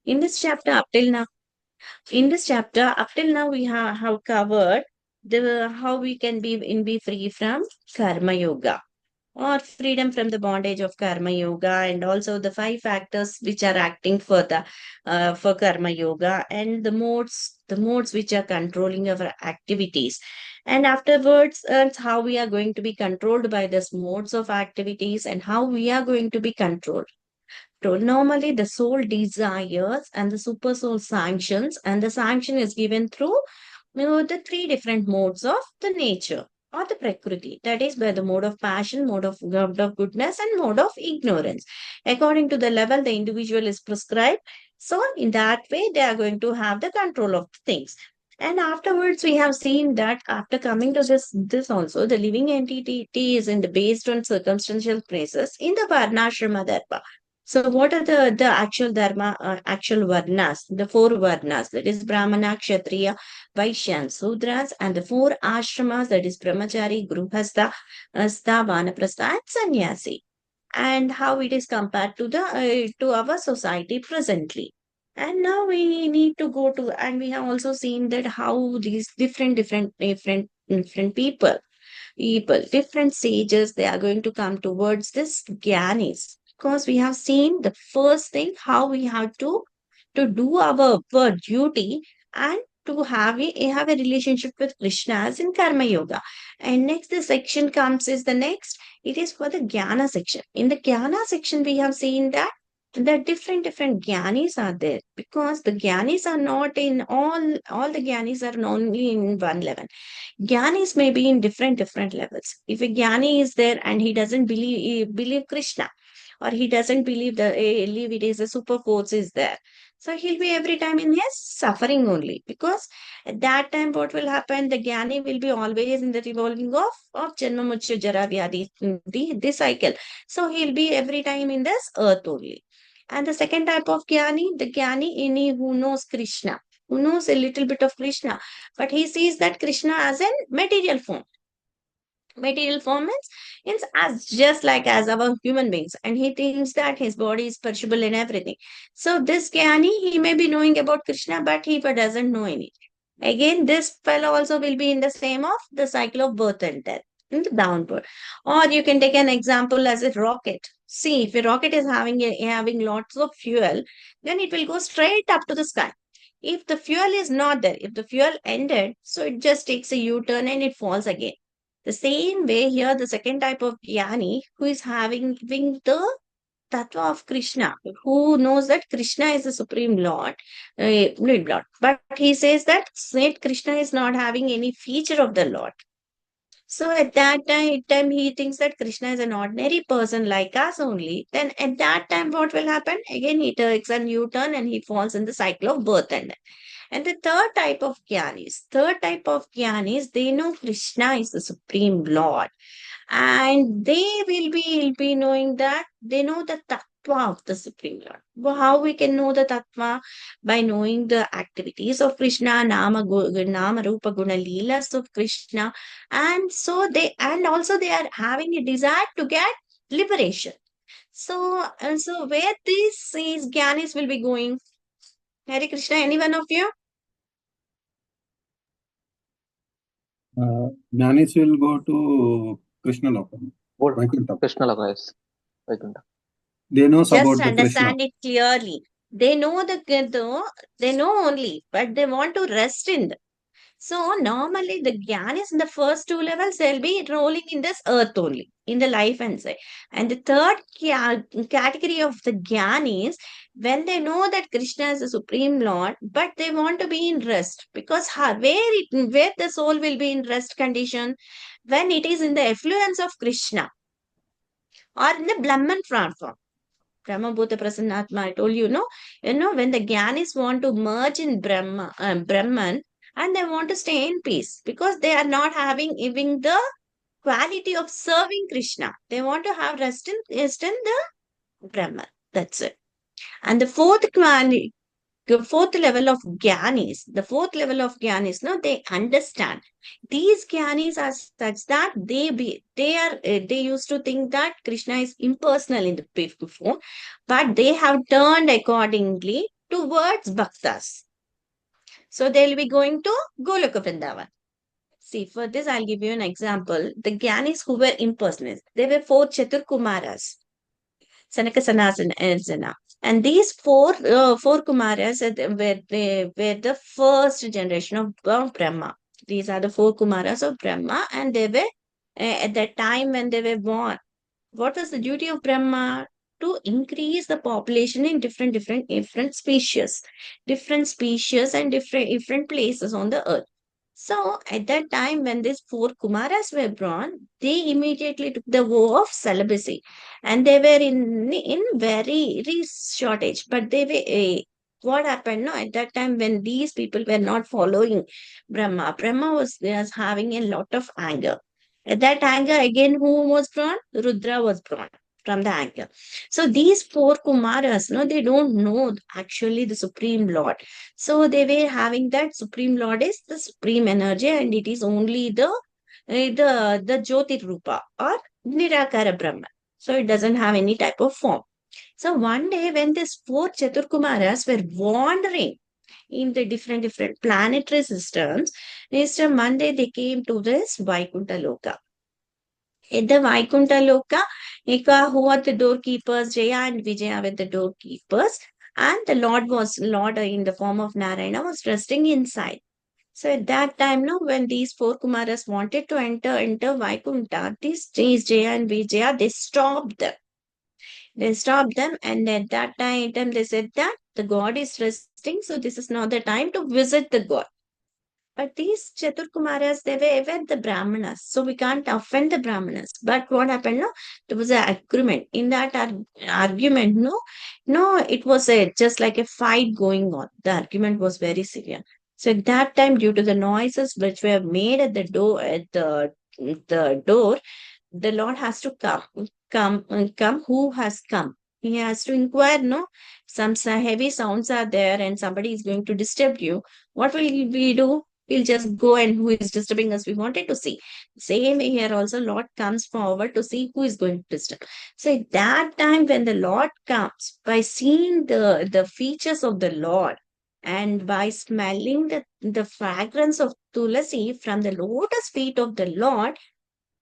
In this chapter, up till now, we have covered the how we can be free from karma yoga or freedom from the bondage of karma yoga, and also the five factors which are acting for the for karma yoga, and the modes which are controlling our activities. And afterwards, how we are going to be controlled by this modes of activities, and how we are going to be controlled. So normally, the soul desires and the super soul sanctions, and the sanction is given through the three different modes of the nature or the prakriti. That is by the mode of passion, mode of goodness, and mode of ignorance. According to the level the individual is prescribed. So, in that way, they are going to have the control of things. And afterwards, we have seen that after coming to this also, the living entity is in the based on circumstantial places in the Varnashrama Dharma. So what are the actual dharma, actual varnas, the four varnas, that is Brahmana, Kshatriya, Vaishya, and Sudras, and the four ashramas, that is Brahmachari, Gruhastha, Asta, Vanaprastha, and Sannyasi, and how it is compared to the to our society presently. And now we need to go to, and we have also seen that how these different people, different stages, they are going to come towards this Gyanis. Because we have seen the first thing, how we have to do our duty and to have a relationship with Krishna as in Karma Yoga. And next, the section comes is the next. It is for the Jnana section. In the Jnana section, we have seen that the different jnanis are there, because the jnanis are not in all the jnanis are not only in one level. Jnanis may be in different levels. If a jnani is there and he doesn't believe Krishna, or he doesn't believe it is a super force is there, so he'll be every time in his suffering only, because at that time what will happen, the jnani will be always in the revolving of janma mrityu jara vyadhi, the cycle. So he'll be every time in this earth only. And the second type of jnani, the jnani who knows Krishna, who knows a little bit of Krishna, but he sees that Krishna as a material form. Material form means as just like as our human beings, and he thinks that his body is perishable and everything. So this Jnani, he may be knowing about Krishna, but he doesn't know anything. Again, this fellow also will be in the same of the cycle of birth and death, in the downward. Or you can take an example as a rocket. See, if a rocket is having lots of fuel, then it will go straight up to the sky. If the fuel is not there, if the fuel ended, so it just takes a U-turn and it falls again. The same way here, the second type of jnani, who is having the tattva of Krishna, who knows that Krishna is the supreme Lord, but he says that Saint Krishna is not having any feature of the Lord. So at that time, he thinks that Krishna is an ordinary person like us only. Then at that time, what will happen? Again, he takes a U-turn and he falls in the cycle of birth and death. And the third type of jnanis, they know Krishna is the supreme Lord, and they will be knowing that they know the tattva of the supreme Lord. Well, how we can know the tattva? By knowing the activities of Krishna, nama rupa guna leelas of Krishna, and also they are having a desire to get liberation. So where these jnanis will be going? Hare Krishna, any one of you? Jnanis will go to Krishna Lokam, Good. Vaikuntha. Krishna Loka, yes. Vaikuntha. They knows Just about the Krishna. understand it clearly. They know they know only, but they want to rest in the. So normally the Gyanis in the first two levels, they'll be rolling in this earth only, in the life and say. And the third category of the Gyanis, when they know that Krishna is the Supreme Lord, but they want to be in rest, because where the soul will be in rest condition, when it is in the effluence of Krishna or in the Brahman form. Brahmabhuta Prasannatma, I told when the Gyanis want to merge in Brahman, and they want to stay in peace, because they are not having even the quality of serving Krishna. They want to have rest in the Brahman. That's it. And the fourth level of Gyanis, no, they understand. These Gyanis are such that they used to think that Krishna is impersonal in the before, but they have turned accordingly towards Bhaktas. So they'll be going to Goloka Vrindavan. See, for this, I'll give you an example. The Gyanis who were impersonal, they were four Chatur Kumaras, Sanaka Sanasana and Zana. And these four Kumaras were the first generation of Brahma. These are the four Kumaras of Brahma, and they were at that time when they were born. What was the duty of Brahma? To increase the population in different species and different places on the earth. So at that time, when these four Kumaras were born, they immediately took the vow of celibacy, and they were in very shortage. But they were what happened? No, at that time when these people were not following Brahma, Brahma was having a lot of anger. At that anger, again, who was born? Rudra was born from the anger. So these four Kumaras, no, they don't know actually the Supreme Lord. So they were having that Supreme Lord is the supreme energy, and it is only the Jyoti Rupa or Nirakara Brahman. So it doesn't have any type of form. So one day when these four Chaturkumaras were wandering in the different planetary systems, Mr. Monday they came to this Vaikuntha Loka. In the Vaikuntha Loka, Eka, who are the doorkeepers, Jaya and Vijaya were the doorkeepers, and the Lord in the form of Narayana was resting inside. So at that time, no, when these four Kumaras wanted to enter Vaikuntha, these Jaya and Vijaya, they stopped them. They stopped them, and at that time they said that the God is resting, so this is not the time to visit the God. But these Chaturkumaras, they were the Brahmanas. So we can't offend the Brahmanas. But what happened? No, there was an agreement. In that argument, no, it was just like a fight going on. The argument was very severe. So at that time, due to the noises which were made at the door, the Lord has to come. Who has come? He has to inquire, no? Some heavy sounds are there and somebody is going to disturb you. What will we do? We'll just go and who is disturbing us. We wanted to see. Same here also, Lord comes forward to see who is going to disturb. So at that time when the Lord comes, by seeing the features of the Lord and by smelling the fragrance of Tulasi from the lotus feet of the Lord,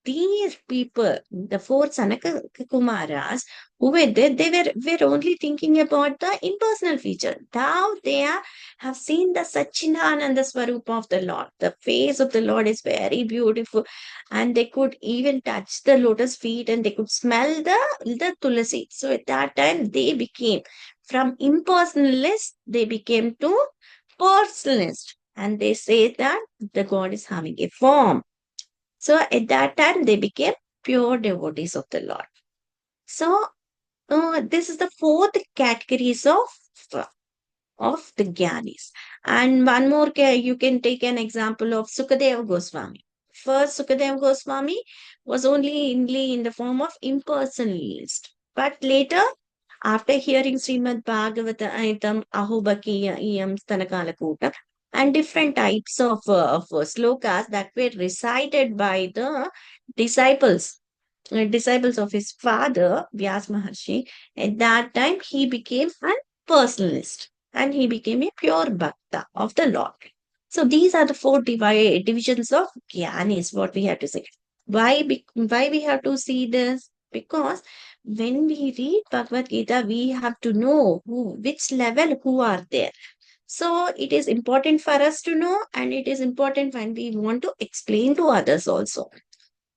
these people, the four Sanaka Kumaras who were there, were only thinking about the impersonal feature. Now have seen the Satchinananda Swarupa of the Lord. The face of the Lord is very beautiful, and they could even touch the lotus feet and they could smell the tulasi. So at that time, they became from impersonalist, they became to personalist. And they say that the God is having a form. So at that time, they became pure devotees of the Lord. So this is the fourth categories of the Gyanis. And one more, you can take an example of Sukadeva Goswami. First, Sukadeva Goswami was only in the form of impersonalist. But later, after hearing Srimad Bhagavatam, Ahobakiyam, Stanakalakuta, and different types of slokas that were recited by the disciples, disciples of his father, Vyas Maharshi, at that time he became a personalist and he became a pure bhakta of the Lord. So these are the four divisions of Gyanis, what we have to say. Why we have to see this? Because when we read Bhagavad Gita, we have to know which level who are there. So it is important for us to know, and it is important when we want to explain to others also.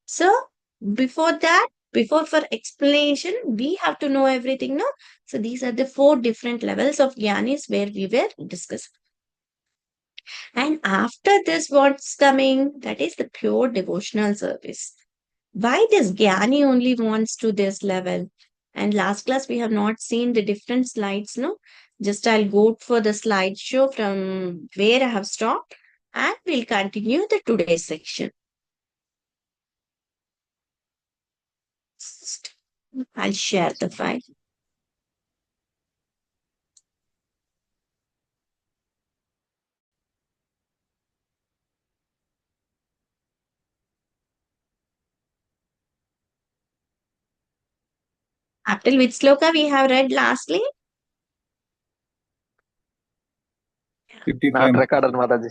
So before that, before for explanation, we have to know everything, no? So these are the four different levels of Gyanis where we were discussing. And after this, what's coming? That is the pure devotional service. Why this Gyani only wants to this level? And last class, we have not seen the different slides, no? Just I'll go for the slideshow from where I have stopped and we'll continue the today's section. I'll share the file. Up till which sloka we have read lastly? 55 Not Mataji. recorded, Mataji.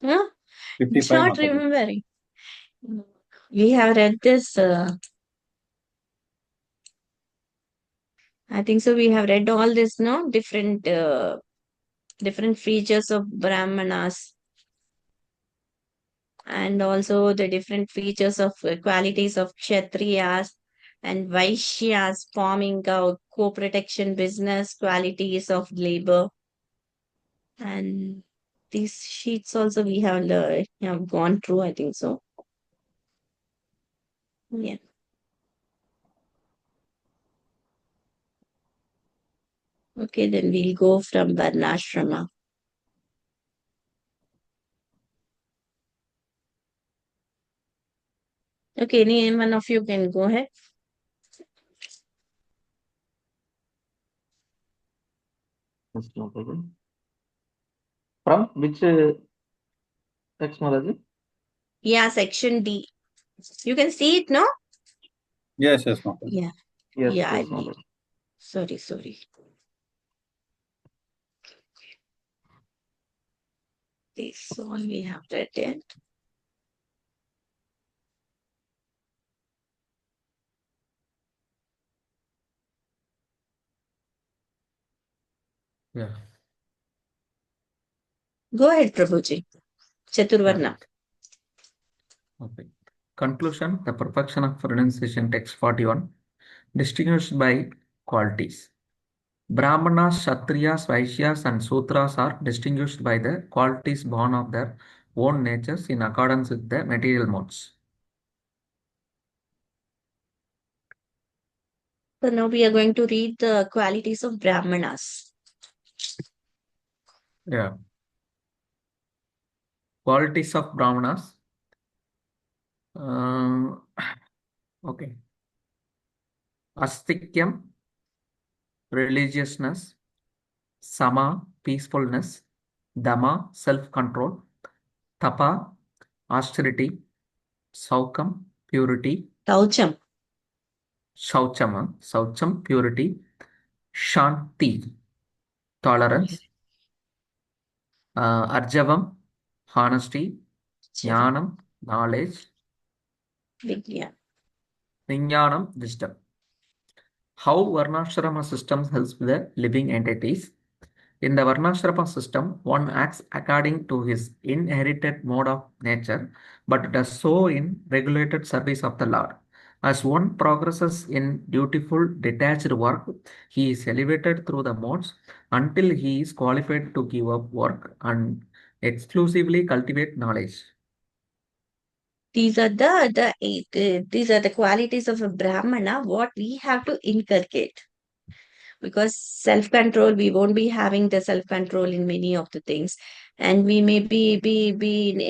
Huh? 55 Not Mataji. remembering. We have read this. I think so. We have read all this, no? Different features of Brahmanas, and also the different features of qualities of Kshatriyas and Vaishyas, forming out co-protection business, qualities of labor. And these sheets also we have gone through, I think so. Yeah. Okay, then we'll go from Varnashrama. Okay, any one of you can go ahead. Yes, Mataji. From which text, Mataji? Yeah, section D. You can see it, no? Yes, Mataji. Yeah. Yes, Yeah, I yes, believe. Mataji. Sorry. This all we have read it. Yeah. Go ahead, Prabhuji. Chaturvarna. Okay. Conclusion: the perfection of renunciation, text 41, distinguished by qualities. Brahmanas, Kshatriyas, Vaishyas, and Sudras are distinguished by the qualities born of their own natures in accordance with the material modes. So now we are going to read the qualities of Brahmanas. Yeah. Qualities of Brahmanas. Okay. Astikyam, religiousness. Sama, peacefulness. Dama, self-control. Tapa, austerity. Saukam, purity. Taucham. Saucham, purity. Shanti, tolerance. Arjavam, honesty. Jnanam, knowledge. Vigya. Vijnanam, wisdom. How Varnashrama system helps the living entities? In the Varnashrama system, one acts according to his inherited mode of nature, but does so in regulated service of the Lord. As one progresses in dutiful, detached work, he is elevated through the modes until he is qualified to give up work and exclusively cultivate knowledge. These are these are the qualities of a Brahmana, what we have to inculcate. Because self-control, we won't be having the self-control in many of the things. And we may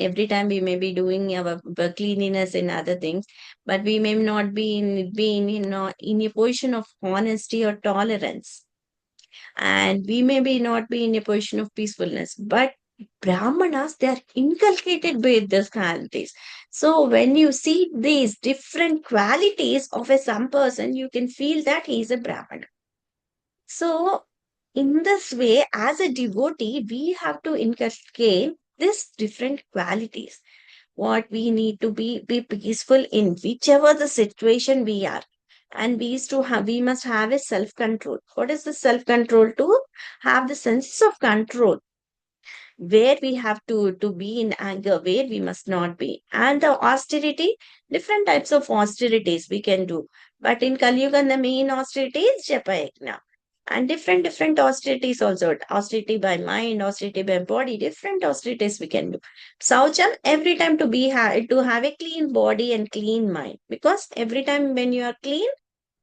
every time we may be doing our cleanliness and other things, but we may not in a position of honesty or tolerance. And we may be not be in a position of peacefulness. But Brahmanas, they are inculcated with these qualities. So when you see these different qualities of some person, you can feel that he is a Brahmana. So, in this way, as a devotee, we have to inculcate these different qualities. What we need to be peaceful in whichever the situation we are. And we must have a self-control. What is the self-control? To have the sense of control, where we have to be in anger, where we must not be. And the austerity, different types of austerities we can do. But in Kali Yuga, the main austerity is japa yajna. And different austerities also. Austerity by mind, austerity by body, different austerities we can do. Saucham, every time to have a clean body and clean mind. Because every time when you are clean,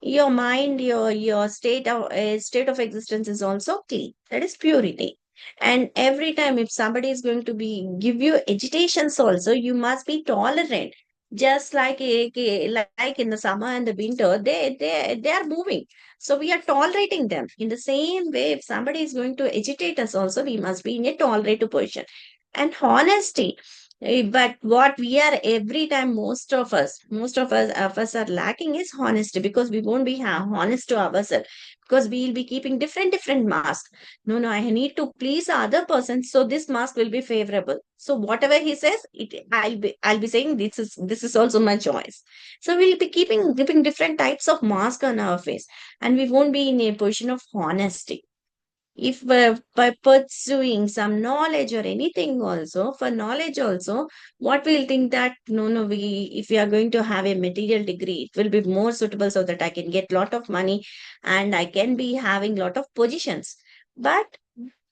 your mind, your state of existence is also clean. That is purity. And every time if somebody is going to be give you agitations also, you must be tolerant. Just like in the summer and the winter, they are moving. So we are tolerating them. In the same way, if somebody is going to agitate us also, we must be in a tolerated position. And honesty. But what we are every time, most of us are lacking is honesty, because we won't be honest to ourselves. because we will be keeping different masks. No, I need to please the other person, so this mask will be favorable. So whatever he says, I'll be saying this is also my choice. So we'll be keeping different types of mask on our face, and we won't be in a position of honesty. If by pursuing some knowledge or anything also, for knowledge also, what we'll think that no, if we are going to have a material degree, it will be more suitable so that I can get lot of money and I can be having lot of positions. But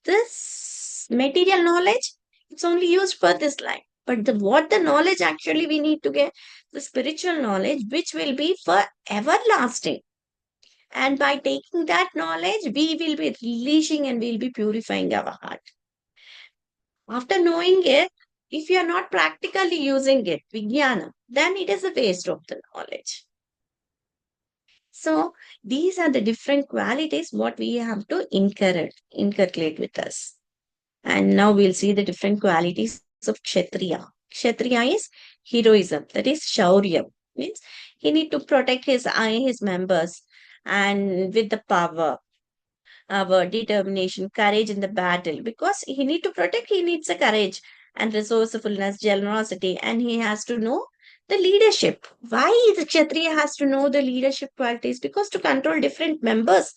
this material knowledge, it's only used for this life. But what the knowledge actually we need to get, the spiritual knowledge, which will be for everlasting. And by taking that knowledge, we will be releasing and we'll be purifying our heart. After knowing it, if you are not practically using it, vijnana, then it is a waste of the knowledge. So these are the different qualities what we have to inculcate with us. And now we'll see the different qualities of Kshatriya. Kshatriya is heroism, that is Shaurya. Means he need to protect his members and with the power, our determination, courage in the battle. Because he need to protect, he needs a courage and resourcefulness, generosity, and he has to know the leadership. Why the Kshatriya has to know the leadership qualities? Because to control different members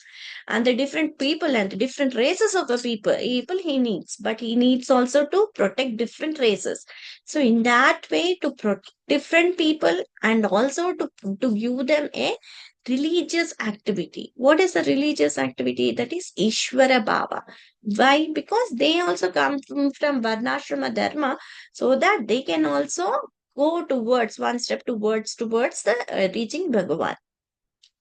and the different people and the different races of the people he needs, but he needs also to protect different races. So in that way, to protect different people and also to give them a religious activity. What is the religious activity? That is Ishvara Bhava. Why? Because they also come from Varnashrama Dharma, so that they can also go towards one step towards the reaching Bhagavan.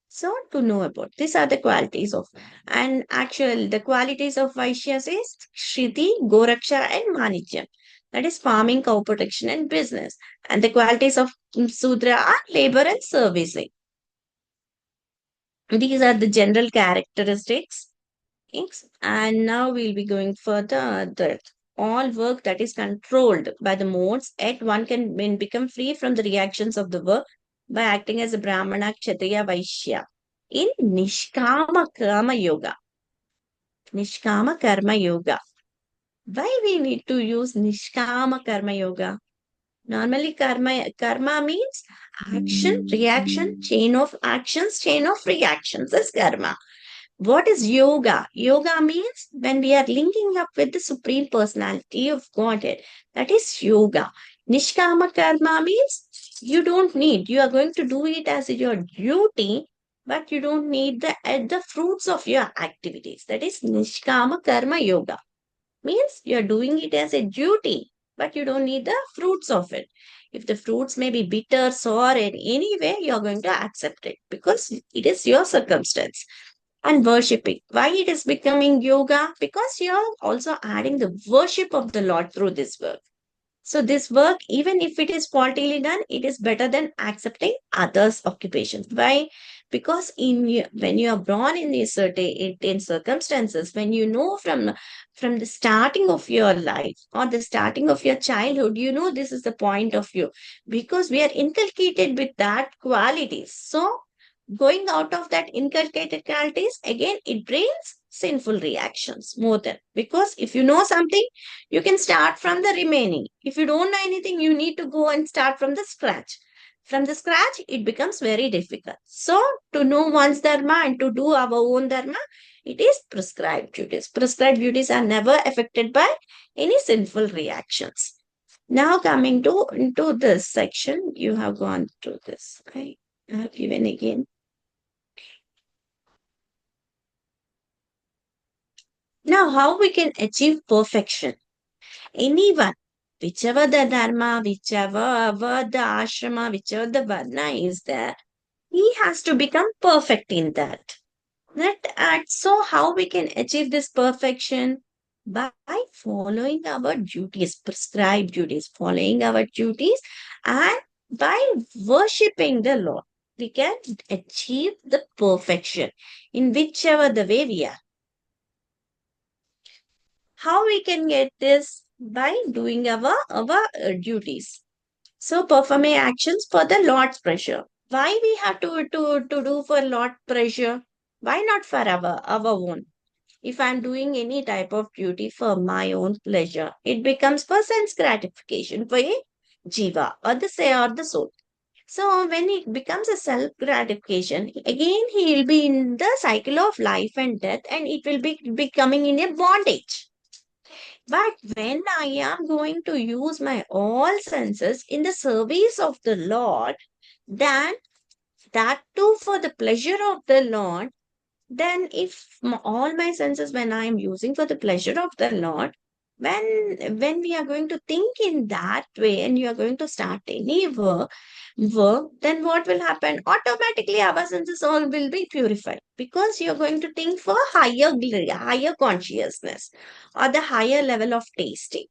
So to know about these are the qualities of, and actual the qualities of Vaishyas is Shriti, Goraksha and Manijya. That is farming, cow protection and business. And the qualities of Sudra are labor and servicing. These are the general characteristics. And now we'll be going further that all work that is controlled by the modes, yet one can become free from the reactions of the work by acting as a Brahmana, Kshatriya, Vaishya in Nishkama Karma Yoga. Nishkama Karma Yoga. Why we need to use Nishkama Karma Yoga? Normally, karma means action, reaction, chain of actions, chain of reactions. That's karma. What is yoga? Yoga means when we are linking up with the Supreme Personality of Godhead. That is yoga. Nishkama karma means you don't need, you are going to do it as your duty, but you don't need the fruits of your activities. That is Nishkama karma yoga. Means you are doing it as a duty, but you don't need the fruits of it. If the fruits may be bitter, sour, in any way, you are going to accept it because it is your circumstance. And worshipping. Why it is becoming yoga? Because you are also adding the worship of the Lord through this work. So this work, even if it is faultily done, it is better than accepting others' occupations. Why? Because when you are born in these certain circumstances, when you know from the starting of your life or the starting of your childhood, you know this is the point of view. Because we are inculcated with that qualities. So going out of that inculcated qualities, again, it brings sinful reactions more than. Because if you know something, you can start from the remaining. If you don't know anything, you need to go and start from the scratch. From the scratch, it becomes very difficult. So, to know one's dharma and to do our own dharma, it is prescribed duties. Prescribed duties are never affected by any sinful reactions. Now, coming to into this section, you have gone through this. I have given again. Now, how we can achieve perfection? Anyone, whichever the dharma, whichever the ashrama, whichever the varna is there, he has to become perfect in that. So how we can achieve this perfection? By following our duties, prescribed duties, following our duties, and by worshipping the Lord, we can achieve the perfection in whichever the way we are. How we can get this? By doing our duties. So performing actions for the Lord's pleasure. Why we have to do for Lord's pleasure? Why not for our own? If I'm doing any type of duty for my own pleasure, it becomes for sense gratification for a jiva or the say or the soul. So when it becomes a self gratification, again he will be in the cycle of life and death, and it will be becoming in a bondage. But when I am going to use my all senses in the service of the Lord, then that too for the pleasure of the Lord, then if all my senses when I am using for the pleasure of the Lord, when we are going to think in that way and you are going to start any work, then what will happen? Automatically our senses all will be purified because you are going to think for higher consciousness or the higher level of tasting.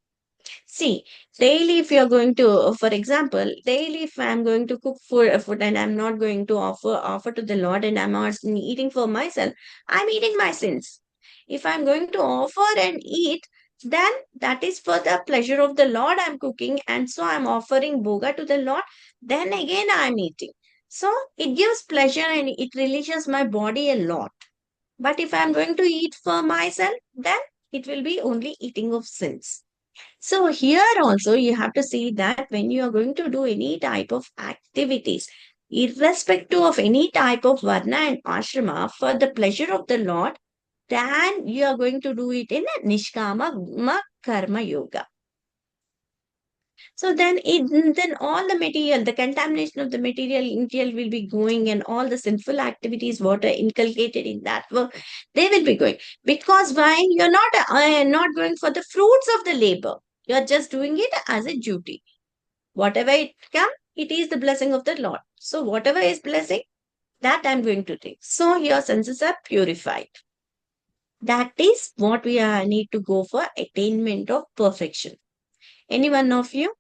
See, daily if you're going to, for example, daily if I'm going to cook food and I'm not going to offer to the Lord and I'm not eating for myself, I'm eating my sins. If I'm going to offer and eat, then that is for the pleasure of the Lord I'm cooking, and so I'm offering bhoga to the Lord. Then again I'm eating. So it gives pleasure and it releases my body a lot. But if I'm going to eat for myself, then it will be only eating of sins. So here also you have to see that when you are going to do any type of activities, irrespective of any type of varna and ashrama for the pleasure of the Lord, then you are going to do it in a nishkama karma yoga. So then all the material, the contamination of the material will be going, and all the sinful activities what are inculcated in that work, they will be going. Because why? You're not going for the fruits of the labor. You're just doing it as a duty. Whatever it comes, it is the blessing of the Lord. So whatever is blessing, that I'm going to take. So your senses are purified. That is what we need to go for attainment of perfection. Any one of you?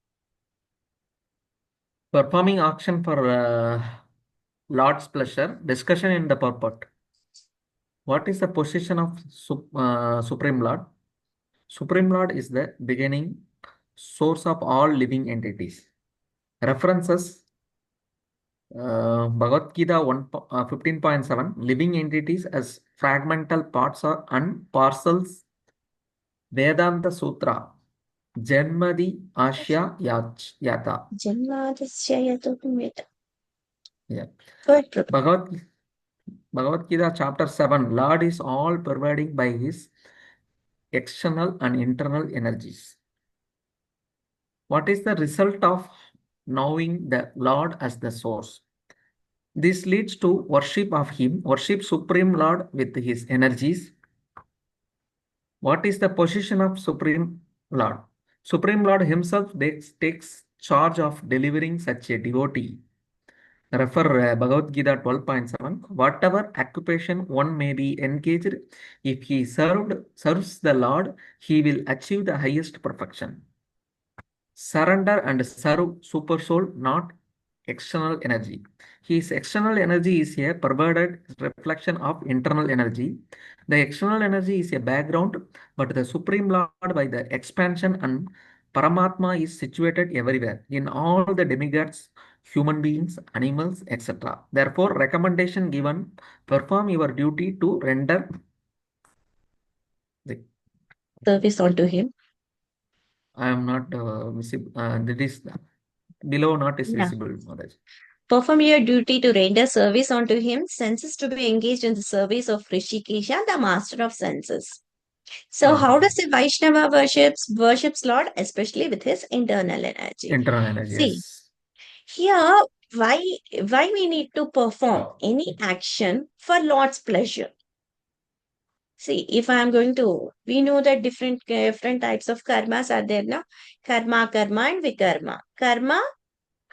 Performing action for Lord's pleasure. Discussion in the purport. What is the position of Supreme Lord? Supreme Lord is the beginning, source of all living entities. References Bhagavad Gita 15.7, living entities as fragmental parts or and parcels. Vedanta Sutra, Janmadi Ashya Yata. Yeah. Go ahead, Prabhu. Bhagavad Gita chapter 7, Lord is all pervading by his external and internal energies. What is the result of knowing the Lord as the source? This leads to worship of him, worship Supreme Lord with his energies. What is the position of Supreme Lord? Supreme Lord himself takes charge of delivering such a devotee. Refer Bhagavad Gita 12.7. Whatever occupation one may be engaged, if he serves the Lord, he will achieve the highest perfection. Surrender and serve super soul, not external energy. His external energy is a perverted reflection of internal energy. The external energy is a background, but the Supreme Lord by the expansion and Paramatma is situated everywhere, in all the demigods, human beings, animals, etc. Therefore, recommendation given, perform your duty to render the Service unto him. I am not visible. That is below not is Yeah. visible. Maharaj. Perform your duty to render service unto him, senses to be engaged in the service of Rishikesha, the master of senses. So, how does a Vaishnava worships Lord, especially with his internal energy? Internal energy, See, yes. here why we need to perform any action for Lord's pleasure? See, if I am going to, we know that different types of karmas are there now. Karma, karma, and vikarma. Karma,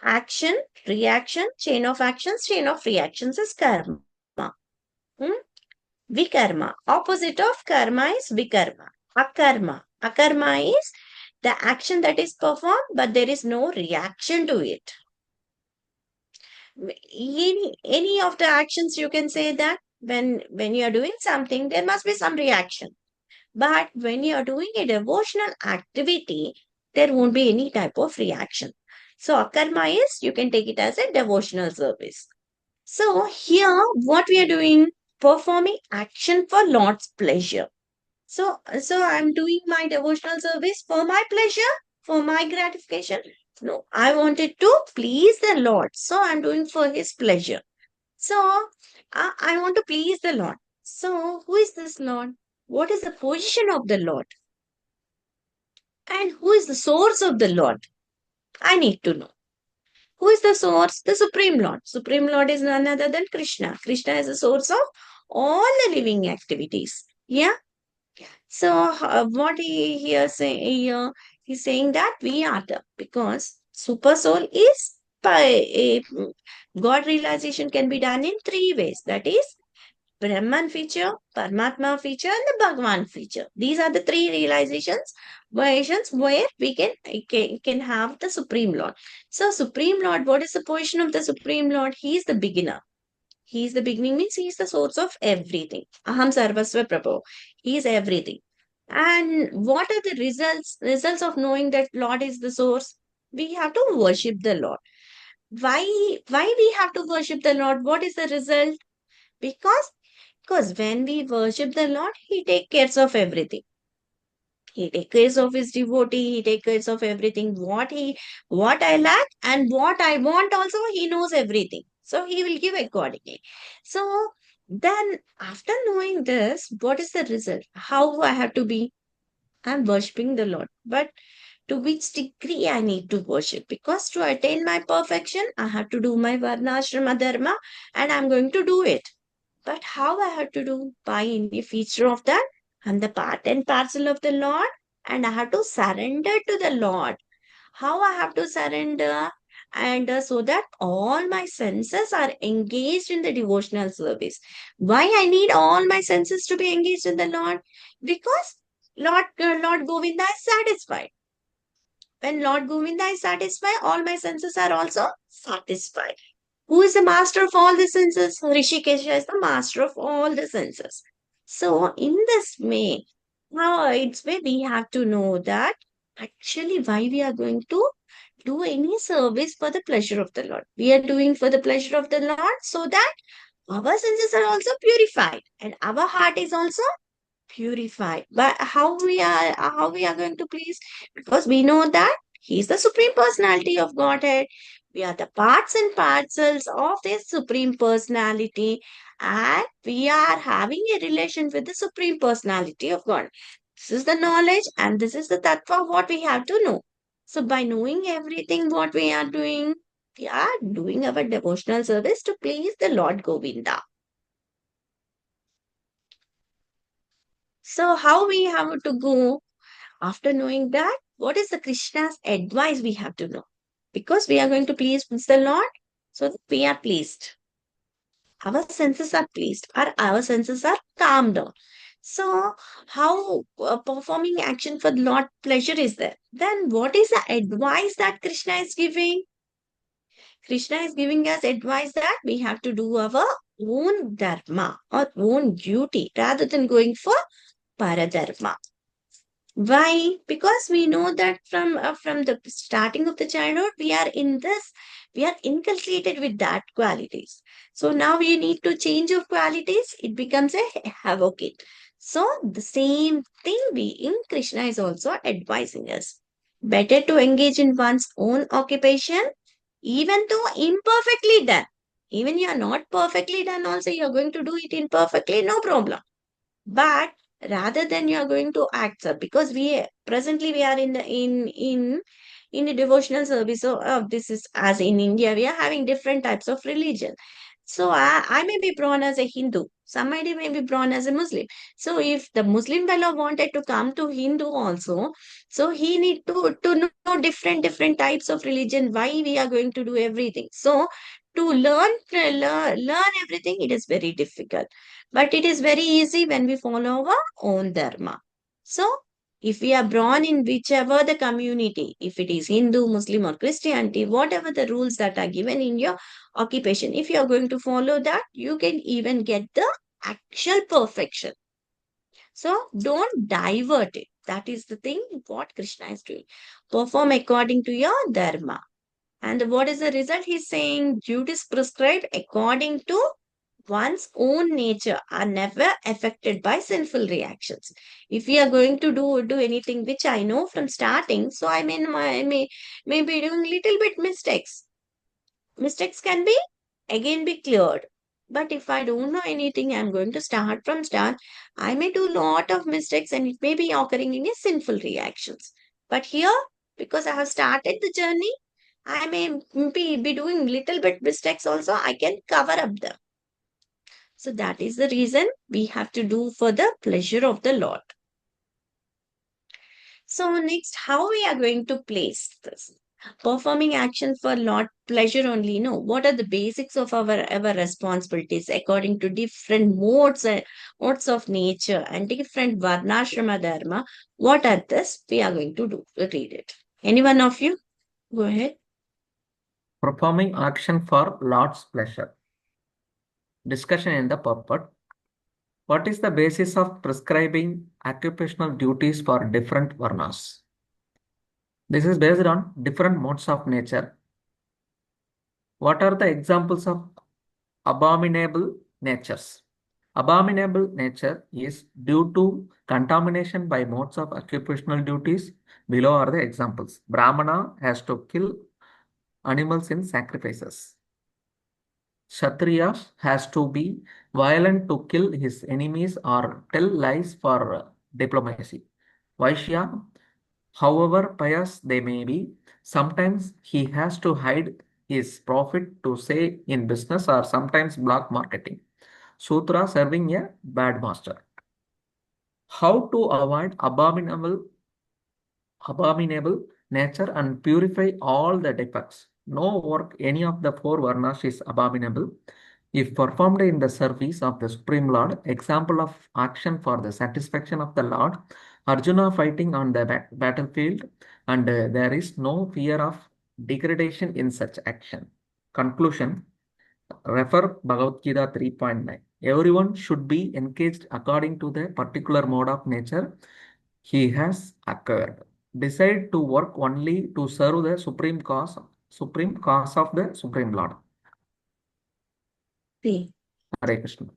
action, reaction, chain of actions, chain of reactions is karma. Hmm? Vikarma. Opposite of karma is vikarma. Akarma. Akarma is the action that is performed, but there is no reaction to it. Any of the actions you can say that when you are doing something, there must be some reaction. But when you are doing a devotional activity, there won't be any type of reaction. So akarma is, you can take it as a devotional service. So here, what we are doing, performing action for Lord's pleasure. So I'm doing my devotional service for my pleasure, for my gratification. No, I wanted to please the Lord. So I'm doing for his pleasure. So I want to please the Lord. So who is this Lord? What is the position of the Lord? And who is the source of the Lord? I need to know. Who is the source? The Supreme Lord. Supreme Lord is none other than Krishna. Krishna is the source of all the living activities. Yeah. So what he here he's saying that we are the, because super soul is by God realization can be done in three ways. That is Brahman feature, Paramatma feature, and the Bhagavan feature. These are the three versions where we can have the Supreme Lord. So Supreme Lord, what is the position of the Supreme Lord? He is the beginner. He is the beginning means he is the source of everything. Aham sarvasva prabhu. He is everything. And what are the results? Results of knowing that Lord is the source? We have to worship the Lord. Why we have to worship the Lord? What is the result? Because when we worship the Lord, He takes care of everything. He takes care of his devotee, he takes care of everything. What I lack and what I want also, he knows everything. So he will give accordingly. So then after knowing this, what is the result? How I have to be? I'm worshipping the Lord. But to which degree I need to worship? Because to attain my perfection, I have to do my Varnashrama Dharma and I'm going to do it. But how I have to do? By any feature of that, I'm the part and parcel of the Lord, and I have to surrender to the Lord. How I have to surrender? And so that all my senses are engaged in the devotional service. Why I need all my senses to be engaged in the Lord? Because Lord Govinda is satisfied. When Lord Govinda is satisfied, all my senses are also satisfied. Who is the master of all the senses? Rishikesha is the master of all the senses. So, in this way, now it's where we have to know that actually why we are going to do any service for the pleasure of the Lord. We are doing for the pleasure of the Lord so that our senses are also purified and our heart is also purified. But how we are going to please? Because we know that He is the Supreme Personality of Godhead. We are the parts and parcels of this Supreme Personality, and we are having a relation with the Supreme Personality of God. This is the knowledge, and this is the tattva what we have to know. So by knowing everything what we are doing, we are doing our devotional service to please the Lord Govinda. So how we have to go after knowing that? What is the Krishna's advice we have to know? Because we are going to please the Lord, so that we are pleased. Our senses are pleased, or our senses are calmed down. So how performing action for Lord pleasure is there? Then what is the advice that Krishna is giving? Krishna is giving us advice that we have to do our own dharma or own duty rather than going for paradharma. Why? Because we know that from the starting of the childhood, we are inculcated with that qualities. So now we need to change of qualities. It becomes a havoc. So the same thing being Krishna is also advising us. Better to engage in one's own occupation, even though imperfectly done. Even you are not perfectly done, also you are going to do it imperfectly, no problem. But rather than you are going to act up, because we presently we are in the in a devotional service. So this is as in India we are having different types of religion. So I may be born as a Hindu, somebody may be born as a Muslim. So if the Muslim fellow wanted to come to Hindu also, so he need to know different types of religion, why we are going to do everything. So to learn everything, it is very difficult, but it is very easy when we follow our own dharma. So if we are born in whichever the community, if it is Hindu, Muslim or Christianity, whatever the rules that are given in your occupation, if you are going to follow that, you can even get the actual perfection. So don't divert it. That is the thing what Krishna is doing. Perform according to your dharma. And what is the result? He's saying duties prescribed according to one's own nature are never affected by sinful reactions. If we are going to do anything which I know from starting, so may be doing little bit mistakes. Mistakes can be again be cleared. But if I don't know anything, I'm going to start from start. I may do lot of mistakes and it may be occurring in a sinful reactions. But here, because I have started the journey, I may be doing little bit mistakes also. I can cover up them. So that is the reason we have to do for the pleasure of the Lord. So next, how we are going to place this? Performing action for Lord pleasure only. No, what are the basics of our responsibilities according to different modes of nature and different varnashrama dharma? What are this? We are going to do. Read it. Any one of you? Go ahead. Performing action for Lord's pleasure. Discussion in the purport. What is the basis of prescribing occupational duties for different varnas? This is based on different modes of nature. What are the examples of abominable natures? Abominable nature is due to contamination by modes of occupational duties. Below are the examples. Brahmana has to kill animals in sacrifices. Kshatriya has to be violent to kill his enemies or tell lies for diplomacy. Vaishya, however pious they may be, sometimes he has to hide his profit to say in business or sometimes block marketing. Sudra serving a bad master. How to avoid abominable nature and purify all the defects. No work any of the four varnas is abominable if performed in the service of the Supreme Lord. Example of action for the satisfaction of the Lord. Arjuna fighting on the battlefield, and there is no fear of degradation in such action. Conclusion. Refer Bhagavad Gita 3.9. Everyone should be engaged according to the particular mode of nature he has acquired. Decide to work only to serve the supreme cause of the Supreme Lord. See. Hare Krishna.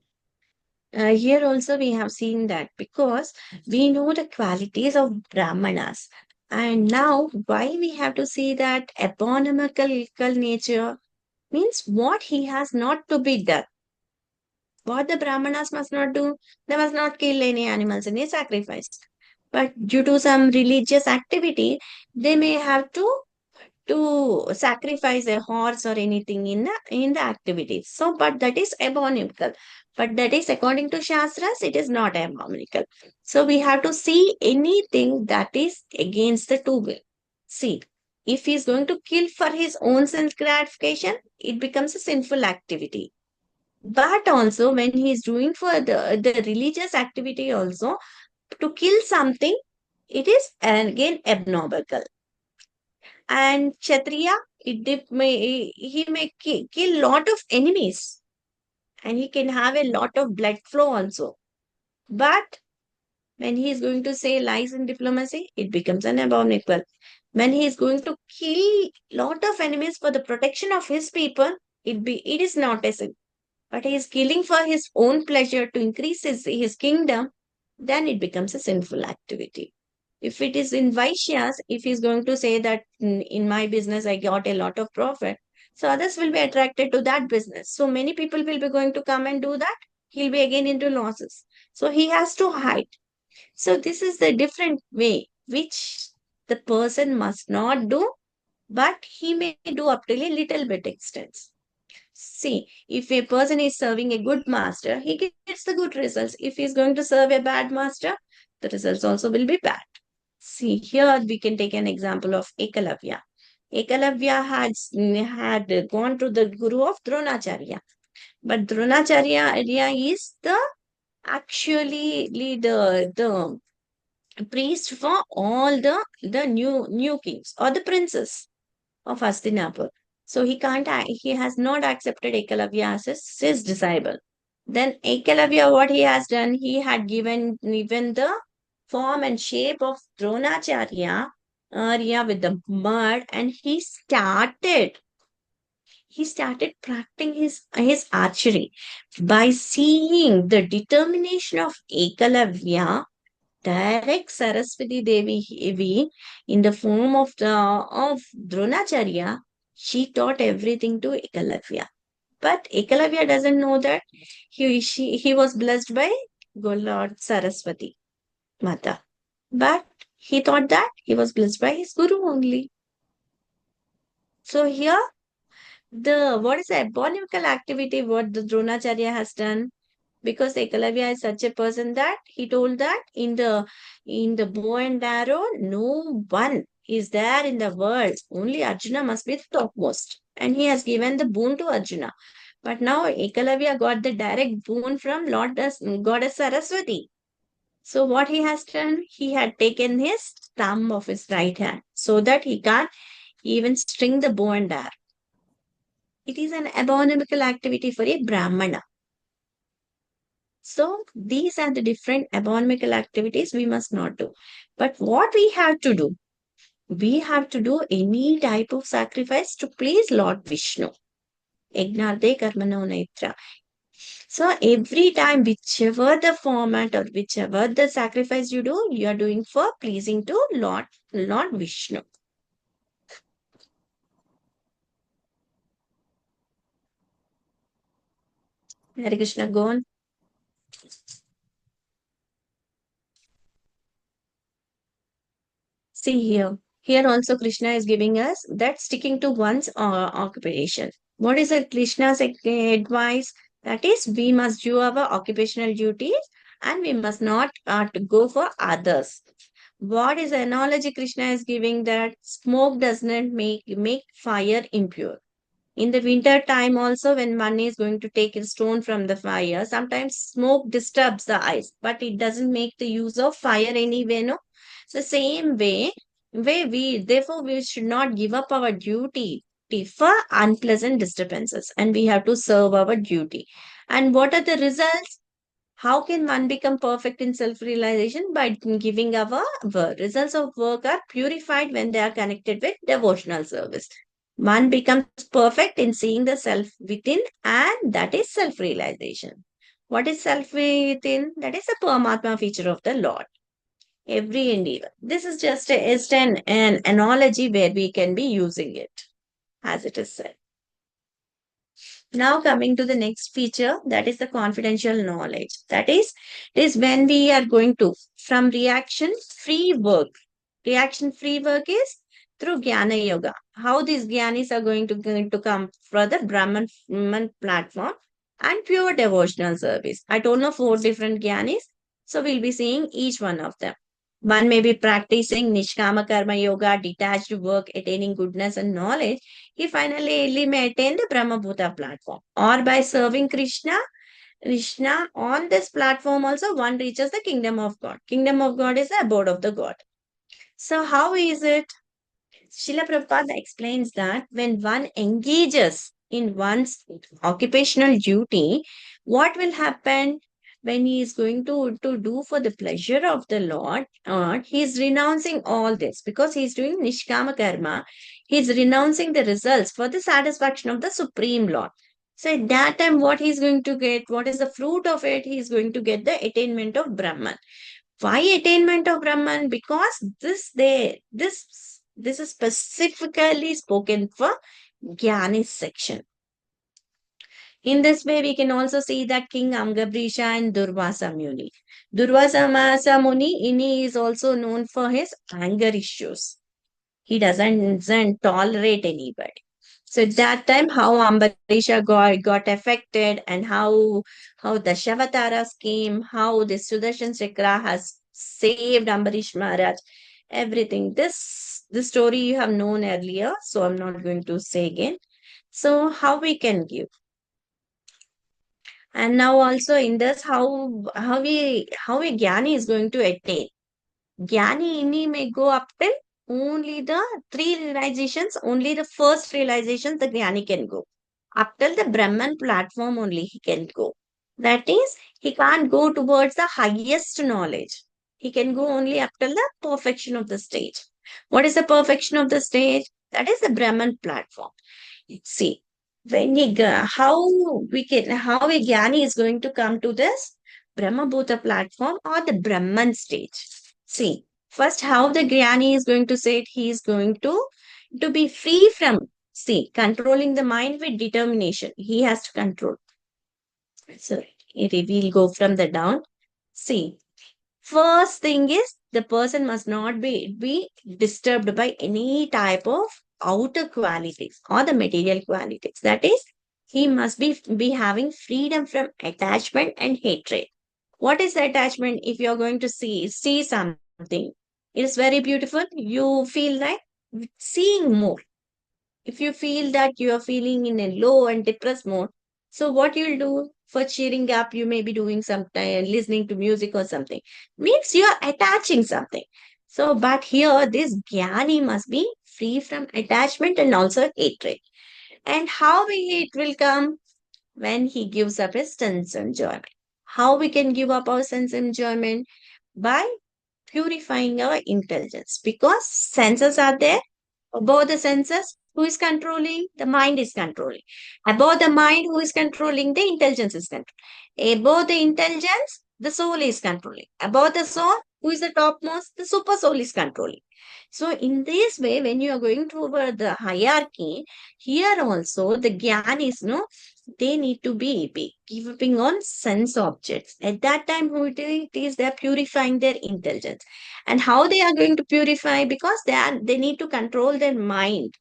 Here also we have seen that because we know the qualities of Brahmanas. And now why we have to see that eponymically nature means what he has not to be done. What the Brahmanas must not do, they must not kill any animals in a sacrifice. But due to some religious activity, they may have to sacrifice a horse or anything in the activities. So, but that is abominable. But that is according to Shastras, it is not abominable. So we have to see anything that is against the two will. See, if he is going to kill for his own sense gratification, it becomes a sinful activity. But also when he is doing for the religious activity also, to kill something, it is again abnormal. And Kshatriya, he may kill lot of enemies and he can have a lot of blood flow also. But when he is going to say lies in diplomacy, it becomes an abominable. When he is going to kill lot of enemies for the protection of his people, it is not a sin. But he is killing for his own pleasure to increase his kingdom, then it becomes a sinful activity. If it is in Vaishyas, if he's going to say that in my business I got a lot of profit, so others will be attracted to that business. So many people will be going to come and do that. He'll be again into losses. So he has to hide. So this is the different way which the person must not do, but he may do up to a little bit extent. See, if a person is serving a good master, he gets the good results. If he is going to serve a bad master, the results also will be bad. See, here we can take an example of Ekalavya. Ekalavya had gone to the guru of Dronacharya. But Dronacharya is the actually the priest for all the new kings or the princes of Hastinapur. So he has not accepted Ekalavya as his disciple. Then Ekalavya, what he has done, he had given even the form and shape of Dronacharya Arya with the mud, and he started he started practicing his archery. By seeing the determination of Ekalavya, direct Saraswati Devi in the form of Dronacharya, she taught everything to Ekalavya. But Ekalavya doesn't know that he was blessed by Lord Saraswati Mata. But he thought that he was blessed by his guru only. So here, what is the eponymical activity what the Dronacharya has done? Because Ekalavya is such a person that he told that in the bow and arrow, no one is there in the world. Only Arjuna must be the topmost. And he has given the boon to Arjuna. But now Ekalavya got the direct boon from Goddess Saraswati. So what he has done, he had taken his thumb of his right hand so that he can't even string the bow and arrow. It is an abominable activity for a Brahmana. So these are the different abominable activities we must not do. But what we have to do? We have to do any type of sacrifice to please Lord Vishnu. Yagnarde karmano naitra. So every time, whichever the format or whichever the sacrifice you do, you are doing for pleasing to Lord Vishnu. Hare Krishna, go on. See here. Here also Krishna is giving us that sticking to one's occupation. What is Krishna's advice? That is, we must do our occupational duties and we must not to go for others. What is the analogy Krishna is giving? That smoke does not make fire impure. In the winter time also, when one is going to take a stone from the fire, sometimes smoke disturbs the eyes, but it doesn't make the use of fire anyway, no? So same way therefore we should not give up our duty for unpleasant disturbances, and we have to serve our duty. And what are the results? How can one become perfect in self-realization? By giving our work. Results of work are purified when they are connected with devotional service. One becomes perfect in seeing the self within, and that is self-realization. What is self within? That is a Paramatma feature of the Lord. Every individual. This is just an analogy where we can be using it, as it is said. Now coming to the next feature, that is the confidential knowledge. That is when we are going to, from reaction-free work. Reaction-free work is through Jnana Yoga. How these Jnanis are going to come for the Brahman platform and pure devotional service. I told you 4 different Jnanis. So we'll be seeing each one of them. One may be practicing Nishkama Karma Yoga, detached work, attaining goodness and knowledge. He finally may attain the Brahmabhuta platform. Or by serving Krishna on this platform also one reaches the kingdom of God. Kingdom of God is the abode of the God. So how is it? Srila Prabhupada explains that when one engages in one's occupational duty, what will happen? When he is going to do for the pleasure of the Lord, he is renouncing all this because he is doing Nishkama Karma. He is renouncing the results for the satisfaction of the Supreme Lord. So at that time, what he is going to get? What is the fruit of it? He is going to get the attainment of Brahman. Why attainment of Brahman? Because this is specifically spoken for Jnani section. In this way, we can also see that King Amgabrisha and Durvasa Muni. Durvasa Muni is also known for his anger issues. He doesn't tolerate anybody. So at that time, how Ambarisha got affected and how Dashavataras came, how the Sudarshan Chakra has saved Ambarish Maharaj, everything. This story you have known earlier, so I'm not going to say again. So how we can give. And now also in this, how a Jnani is going to attain. Jnani inni may go up till only the 3 realizations, only the first realization the Jnani can go. Up till the Brahman platform only he can go. That is, he can't go towards the highest knowledge. He can go only up till the perfection of the stage. What is the perfection of the stage? That is the Brahman platform. See, When how a Jnani is going to come to this Brahma Bhuta platform or the Brahman stage. See, first how the Jnani is going to say it, he is going to be free from, see, controlling the mind with determination. He has to control. So we'll go from the down. See, first thing is the person must not be disturbed by any type of outer qualities or the material qualities. That is, he must be having freedom from attachment and hatred. What is the attachment? If you're going to see something, it is very beautiful. You feel like seeing more. If you feel that you are feeling in a low and depressed mode, so what you'll do for cheering up, you may be doing sometime listening to music or something. Means you are attaching something. So, but here this jnani must be free from attachment and also hatred. And how it will come? When he gives up his sense enjoyment. How we can give up our sense enjoyment? By purifying our intelligence. Because senses are there. Above the senses, who is controlling? The mind is controlling. Above the mind, who is controlling? The intelligence is controlling. Above the intelligence, the soul is controlling. Above the soul, who is the topmost? The super soul is controlling. So, in this way, when you are going toward the hierarchy, here also the jnanis, no, they need to be keeping on sense objects. At that time, who it is, they are purifying their intelligence. And how they are going to purify? Because they need to control their mind,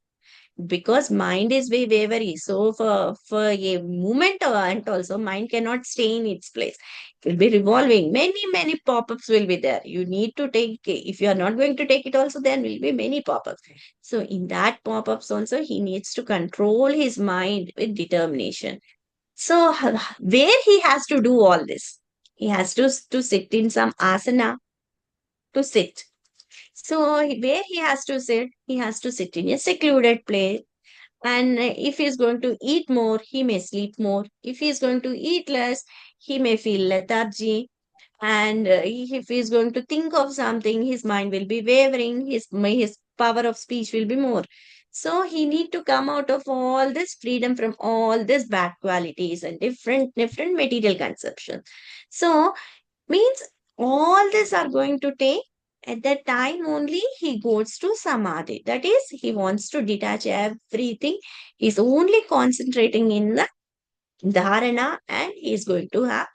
because mind is very wavering. So for a moment and also mind cannot stay in its place. It will be revolving. Many pop-ups will be there. You need to take, if you are not going to take it also, there will be many pop-ups. So in that pop-ups also, he needs to control his mind with determination. So where he has to do all this? He has to sit in some asana to sit. So where he has to sit in a secluded place. And if he's going to eat more, he may sleep more. If he's going to eat less, he may feel lethargy. And if he's going to think of something, his mind will be wavering. His power of speech will be more. So he need to come out of all this freedom from all these bad qualities and different material conceptions. So means all these are going to take, at that time only he goes to samadhi. That is, he wants to detach everything. He's only concentrating in the dharana and he's going to have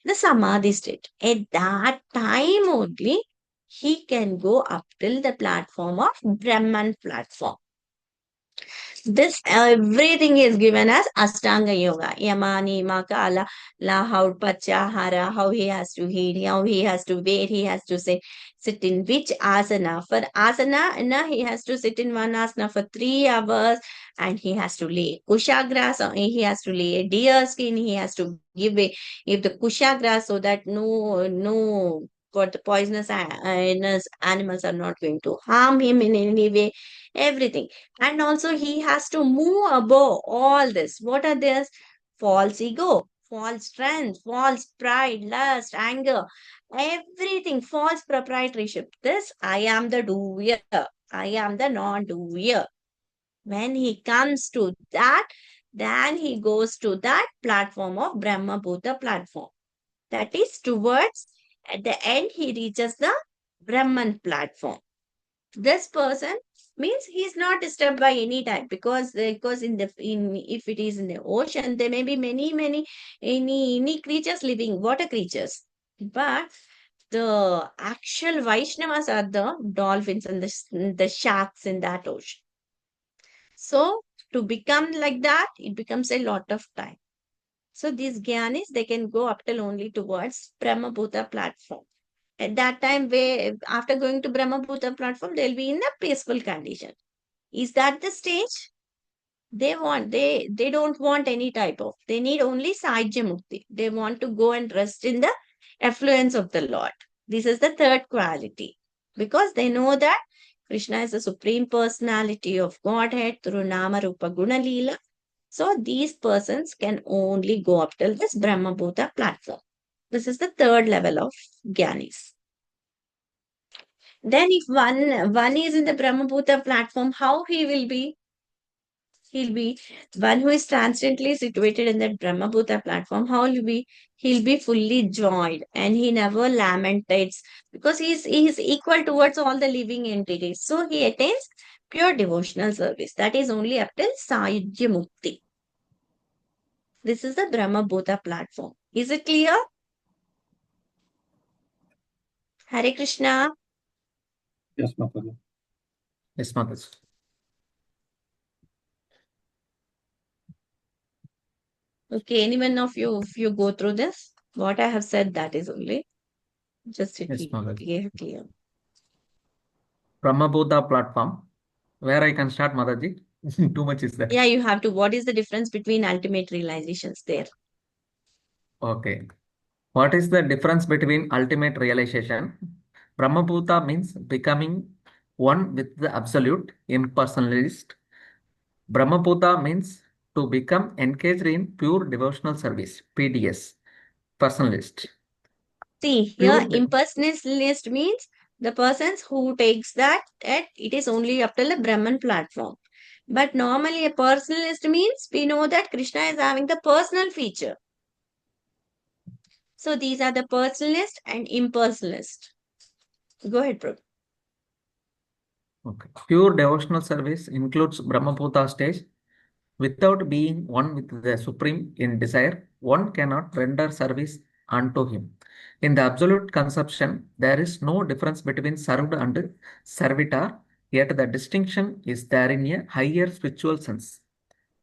the samadhi state. At that time only he can go up till the platform of Brahman platform. This everything is given as Ashtanga Yoga. Yama, Nima, Kala, how Patyahara, how he has to eat, how he has to wait, he has to sit in which asana. For asana, he has to sit in one asana for 3 hours and he has to lay kushagrass, he has to lay a deer skin, he has to give the kushagrass so that no what the poisonous animals are not going to harm him in any way. Everything. And also he has to move above all this. What are this? False ego, false strength, false pride, lust, anger, everything, false proprietorship. This I am the doer, I am the non-doer. When he comes to that, then he goes to that platform of Brahma Bhuta platform. That is towards, at the end, he reaches the Brahman platform. This person means he is not disturbed by any type, because in if it is in the ocean, there may be many any creatures living, water creatures, but the actual Vaishnavas are the dolphins and the sharks in that ocean. So to become like that, it becomes a lot of time. So these Gyanis, they can go up till only towards Brahma Bhuta platform. At that time, after going to Brahma Bhuta platform, they'll be in a peaceful condition. Is that the stage? They don't want any type of, they need only Sajya Mukti. They want to go and rest in the affluence of the Lord. This is the third quality. Because they know that Krishna is the supreme personality of Godhead through Nama Rupa Guna Leela. So these persons can only go up till this Brahma Bhuta platform. This is the third level of Gyanis. Then if one is in the Brahma Bhuta platform, how he will be? He'll be one who is constantly situated in that Brahma Bhuta platform. How will be? He'll be fully joyed and he never lamentates because he's equal towards all the living entities. So he attains pure devotional service. That is only up till Sayudhya Mukti. This is the Brahma Bhuta platform. Is it clear? Hare Krishna. Yes, Mataji. Yes, Mataji. Okay, anyone of you, if you go through this, what I have said, that is only. Just it Yes, will Mataji. be clear. Brahma Buddha platform. Where I can start, Mataji? Too much is there. Yeah, you have to. What is the difference between ultimate realizations there? Okay. What is the difference between ultimate realization? Brahmabhuta means becoming one with the absolute impersonalist. Brahmabhuta means to become engaged in pure devotional service, PDS, personalist. See, here Pure, impersonalist means the persons who takes that it is only up till the Brahman platform. But normally a personalist means we know that Krishna is having the personal feature. So these are the personalist and impersonalist. Go ahead, Prabhu. okay. Pure devotional service includes Brahmabhuta stage. Without being one with the Supreme in desire, one cannot render service unto him. In the absolute conception, there is no difference between served and servitor, yet the distinction is there in a higher spiritual sense.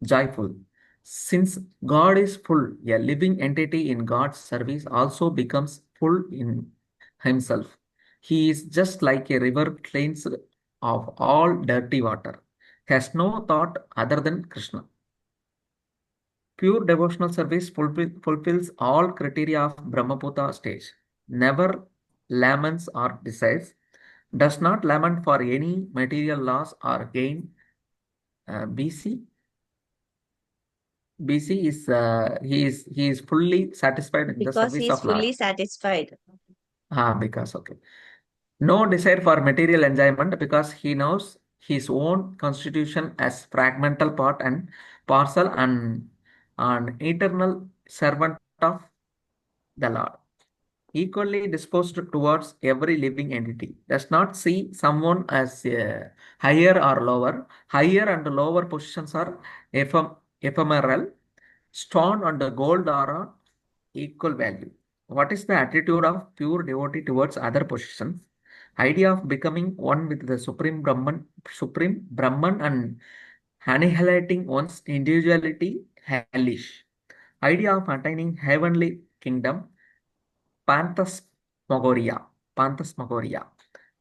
Joyful. Since God is full, a living entity in God's service also becomes full in himself. He is just like a river cleansed of all dirty water, has no thought other than Krishna. Pure devotional service fulfills all criteria of Brahmaputra stage. Never laments or desires, does not lament for any material loss or gain. BC BC is he is fully satisfied in the Because service he is of Lord. fully satisfied. Because okay. No desire for material enjoyment because he knows his own constitution as fragmental part and parcel and an eternal servant of the Lord. Equally disposed towards every living entity. Does not see someone as higher or lower. Higher and lower positions are ephemeral. Stone and gold are on equal value. What is the attitude of pure devotee towards other positions? Idea of becoming one with the Supreme Brahman and annihilating one's individuality, hellish. Idea of attaining heavenly kingdom, Phantasmagoria. Phantasmagoria.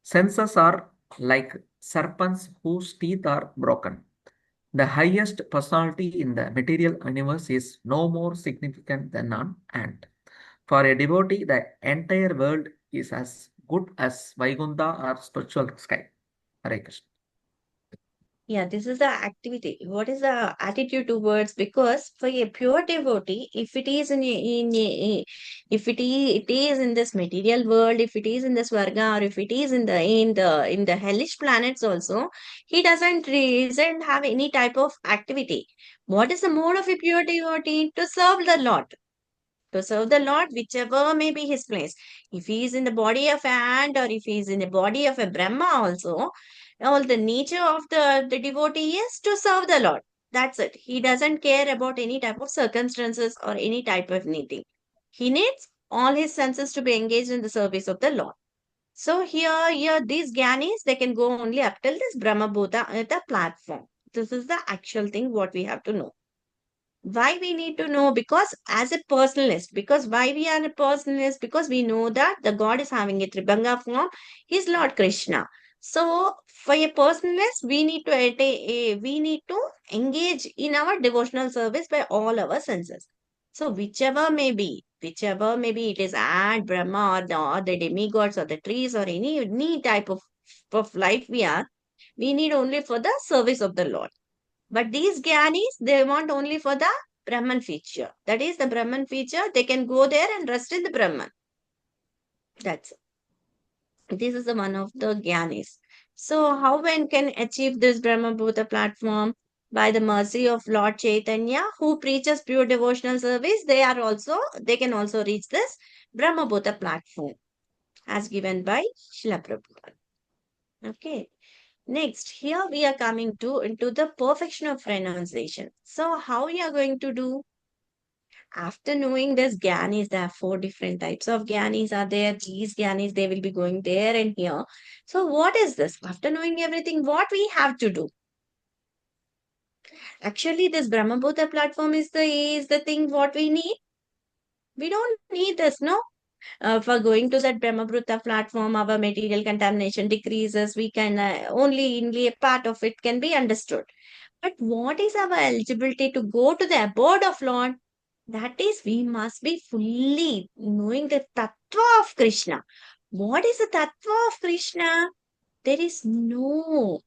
Senses are like serpents whose teeth are broken. The highest personality in the material universe is no more significant than an ant. For a devotee, the entire world is as good as Vaikuntha or spiritual sky. Hare Krishna. Yeah, this is the activity. What is the attitude towards? Because for a pure devotee, if it is if it is in this material world, if it is in the Swarga, or if it is in the hellish planets also, he doesn't have any type of activity. What is the mode of a pure devotee? To serve the Lord. To serve the Lord, whichever may be his place. If he is in the body of an ant or if he is in the body of a Brahma also, all the nature of the devotee is to serve the Lord. That's it. He doesn't care about any type of circumstances or any type of anything. He needs all his senses to be engaged in the service of the Lord. So here, these Gyanis, they can go only up till this Brahma Bhuta at the platform. This is the actual thing what we have to know. Why we need to know? Because as a personalist, because why we are a personalist? Because we know that the God is having a Tribhanga form, is Lord Krishna. So for a personalist, we need to engage in our devotional service by all our senses. So whichever may be, it is ant, Brahma, or the demigods, or the trees, or any type of life we need only for the service of the Lord. But these Gyanis, they want only for the Brahman feature. That is the Brahman feature. They can go there and rest in the Brahman. That's it. This is the one of the Gyanis. So how one can achieve this Brahma Bhuta platform? by the mercy of Lord Chaitanya, who preaches pure devotional service, they can also reach this Brahmabhuta platform as given by Srila Prabhupada. Okay. Next, here we are coming to into the perfection of renunciation. So, how we are going to do? After knowing this Gyanis, there are four different types of Gyanis are there. These Gyanis, they will be going there and here. So, what is this? After knowing everything, what we have to do? Actually, this Brahmabhuta platform is the thing what we need. We don't need this, no? For going to that Brahmabhuta platform, our material contamination decreases. We can only a part of it can be understood. But what is our eligibility to go to the abode of Lord? That is, we must be fully knowing the tattva of Krishna. What is the tattva of Krishna? There is no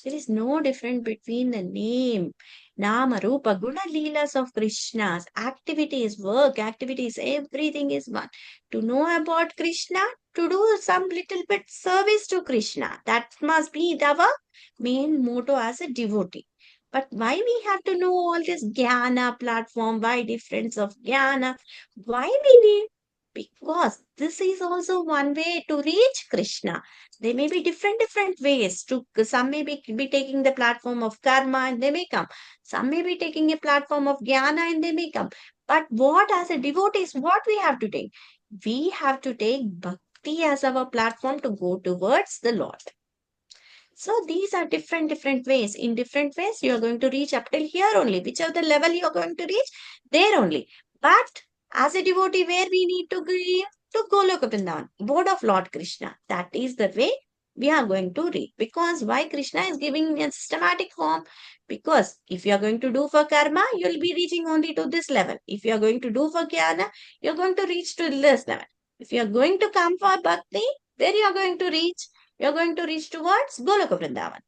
there is no difference between the name, Nama, Rupa, Guna, Leelas of Krishna's activities, work, activities, everything is one. To know about Krishna, to do some little bit service to Krishna. That must be our main motto as a devotee. But why we have to know all this Jnana platform? Why difference of Jnana? Why we need? Because this is also one way to reach Krishna. There may be different ways to some may be taking the platform of karma and they may come. Some may be taking a platform of jnana and they may come. But what as a devotee is what we have to take? We have to take bhakti as our platform to go towards the Lord. So these are different ways. In different ways, you are going to reach up till here only. Whichever the level you are going to reach, there only. But as a devotee, where we need to give to Goloka Vrindavan, abode of Lord Krishna. That is the way we are going to reach. Because why Krishna is giving a systematic form? Because if you are going to do for karma, you will be reaching only to this level. If you are going to do for jnana, you are going to reach to this level. If you are going to come for bhakti, where you are going to reach? You're going to reach towards Goloka Vrindavan.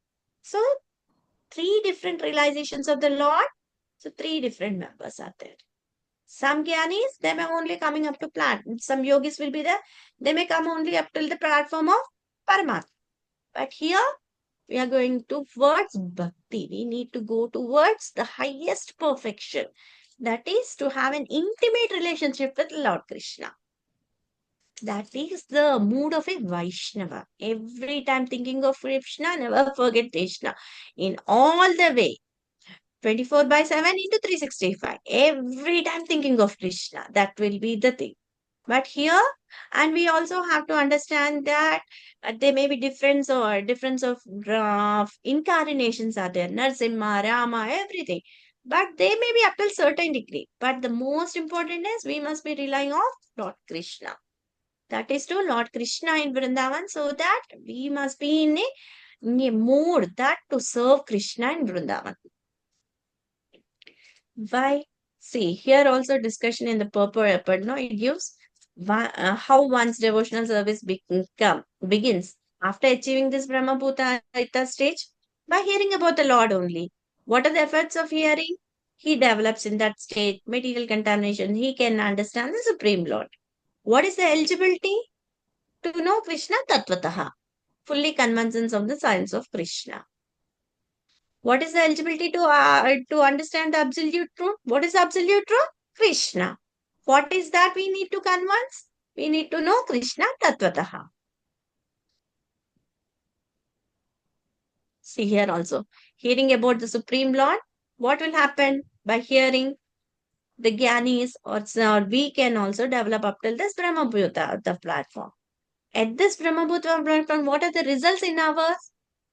So, three different realizations of the Lord. So, three different members are there. Some Gyanis, they may only coming up to plant. Some yogis will be there. They may come only up till the platform of Paramatma. But here, we are going towards Bhakti. We need to go towards the highest perfection. That is to have an intimate relationship with Lord Krishna. That is the mood of a Vaishnava. Every time thinking of Krishna, never forget Krishna. In all the way, 24 by 7 into 365. Every time thinking of Krishna. That will be the thing. But here, and we also have to understand that there may be difference of incarnations are there. Narsimha, Rama, everything. But they may be up to a certain degree. But the most important is we must be relying on Lord Krishna. That is to Lord Krishna in Vrindavan, so that we must be in a mood that to serve Krishna in Vrindavan. Why? See, here also discussion in the purport, no, it gives how one's devotional service begins after achieving this Brahmabhuta stage by hearing about the Lord only. What are the effects of hearing? He develops in that state material contamination. He can understand the Supreme Lord. What is the eligibility? To know Krishna Tattvataha, fully conversant of the science of Krishna. What is the eligibility to understand the absolute truth? What is the absolute truth? Krishna. What is that we need to convince? We need to know Krishna Tattvataha. See here also, hearing about the Supreme Lord, what will happen by hearing the Gyanis or we can also develop up till this Brahmabhuta, the platform. At this Brahmabhuta platform, what are the results in our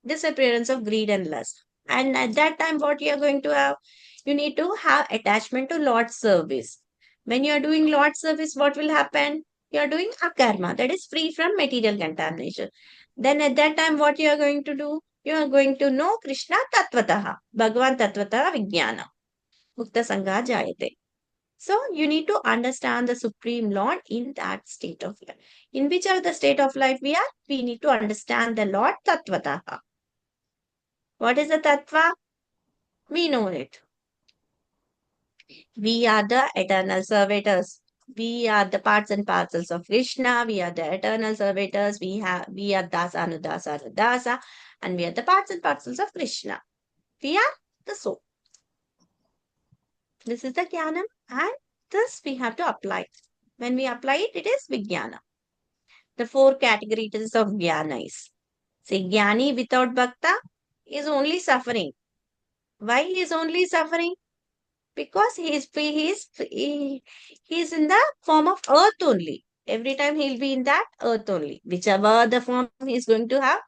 disappearance of greed and lust? And at that time, what you are going to have? You need to have attachment to Lord's service. When you are doing Lord's service, what will happen? You are doing akarma, that is free from material contamination. Then at that time, what you are going to do? You are going to know Krishna Tattvataha, Bhagavan Tattvataha Vijnana, Mukta Sangha Jayate. So you need to understand the Supreme Lord in that state of life. In whichever the state of life we are, we need to understand the Lord Tattvataha. What is the Tattva? We know it. We are the eternal servitors. We are the parts and parcels of Krishna. We are the eternal servitors. We are Dasa Anudasa Anudasa, and we are the parts and parcels of Krishna. We are the soul. This is the jnanam, and this we have to apply. When we apply it, it is vijnana. The four categories of jnana is. See, jnani without bhakta is only suffering. Why he is only suffering? Because he is in the form of earth only. Every time he'll be in that earth only. Whichever the form he's going to have,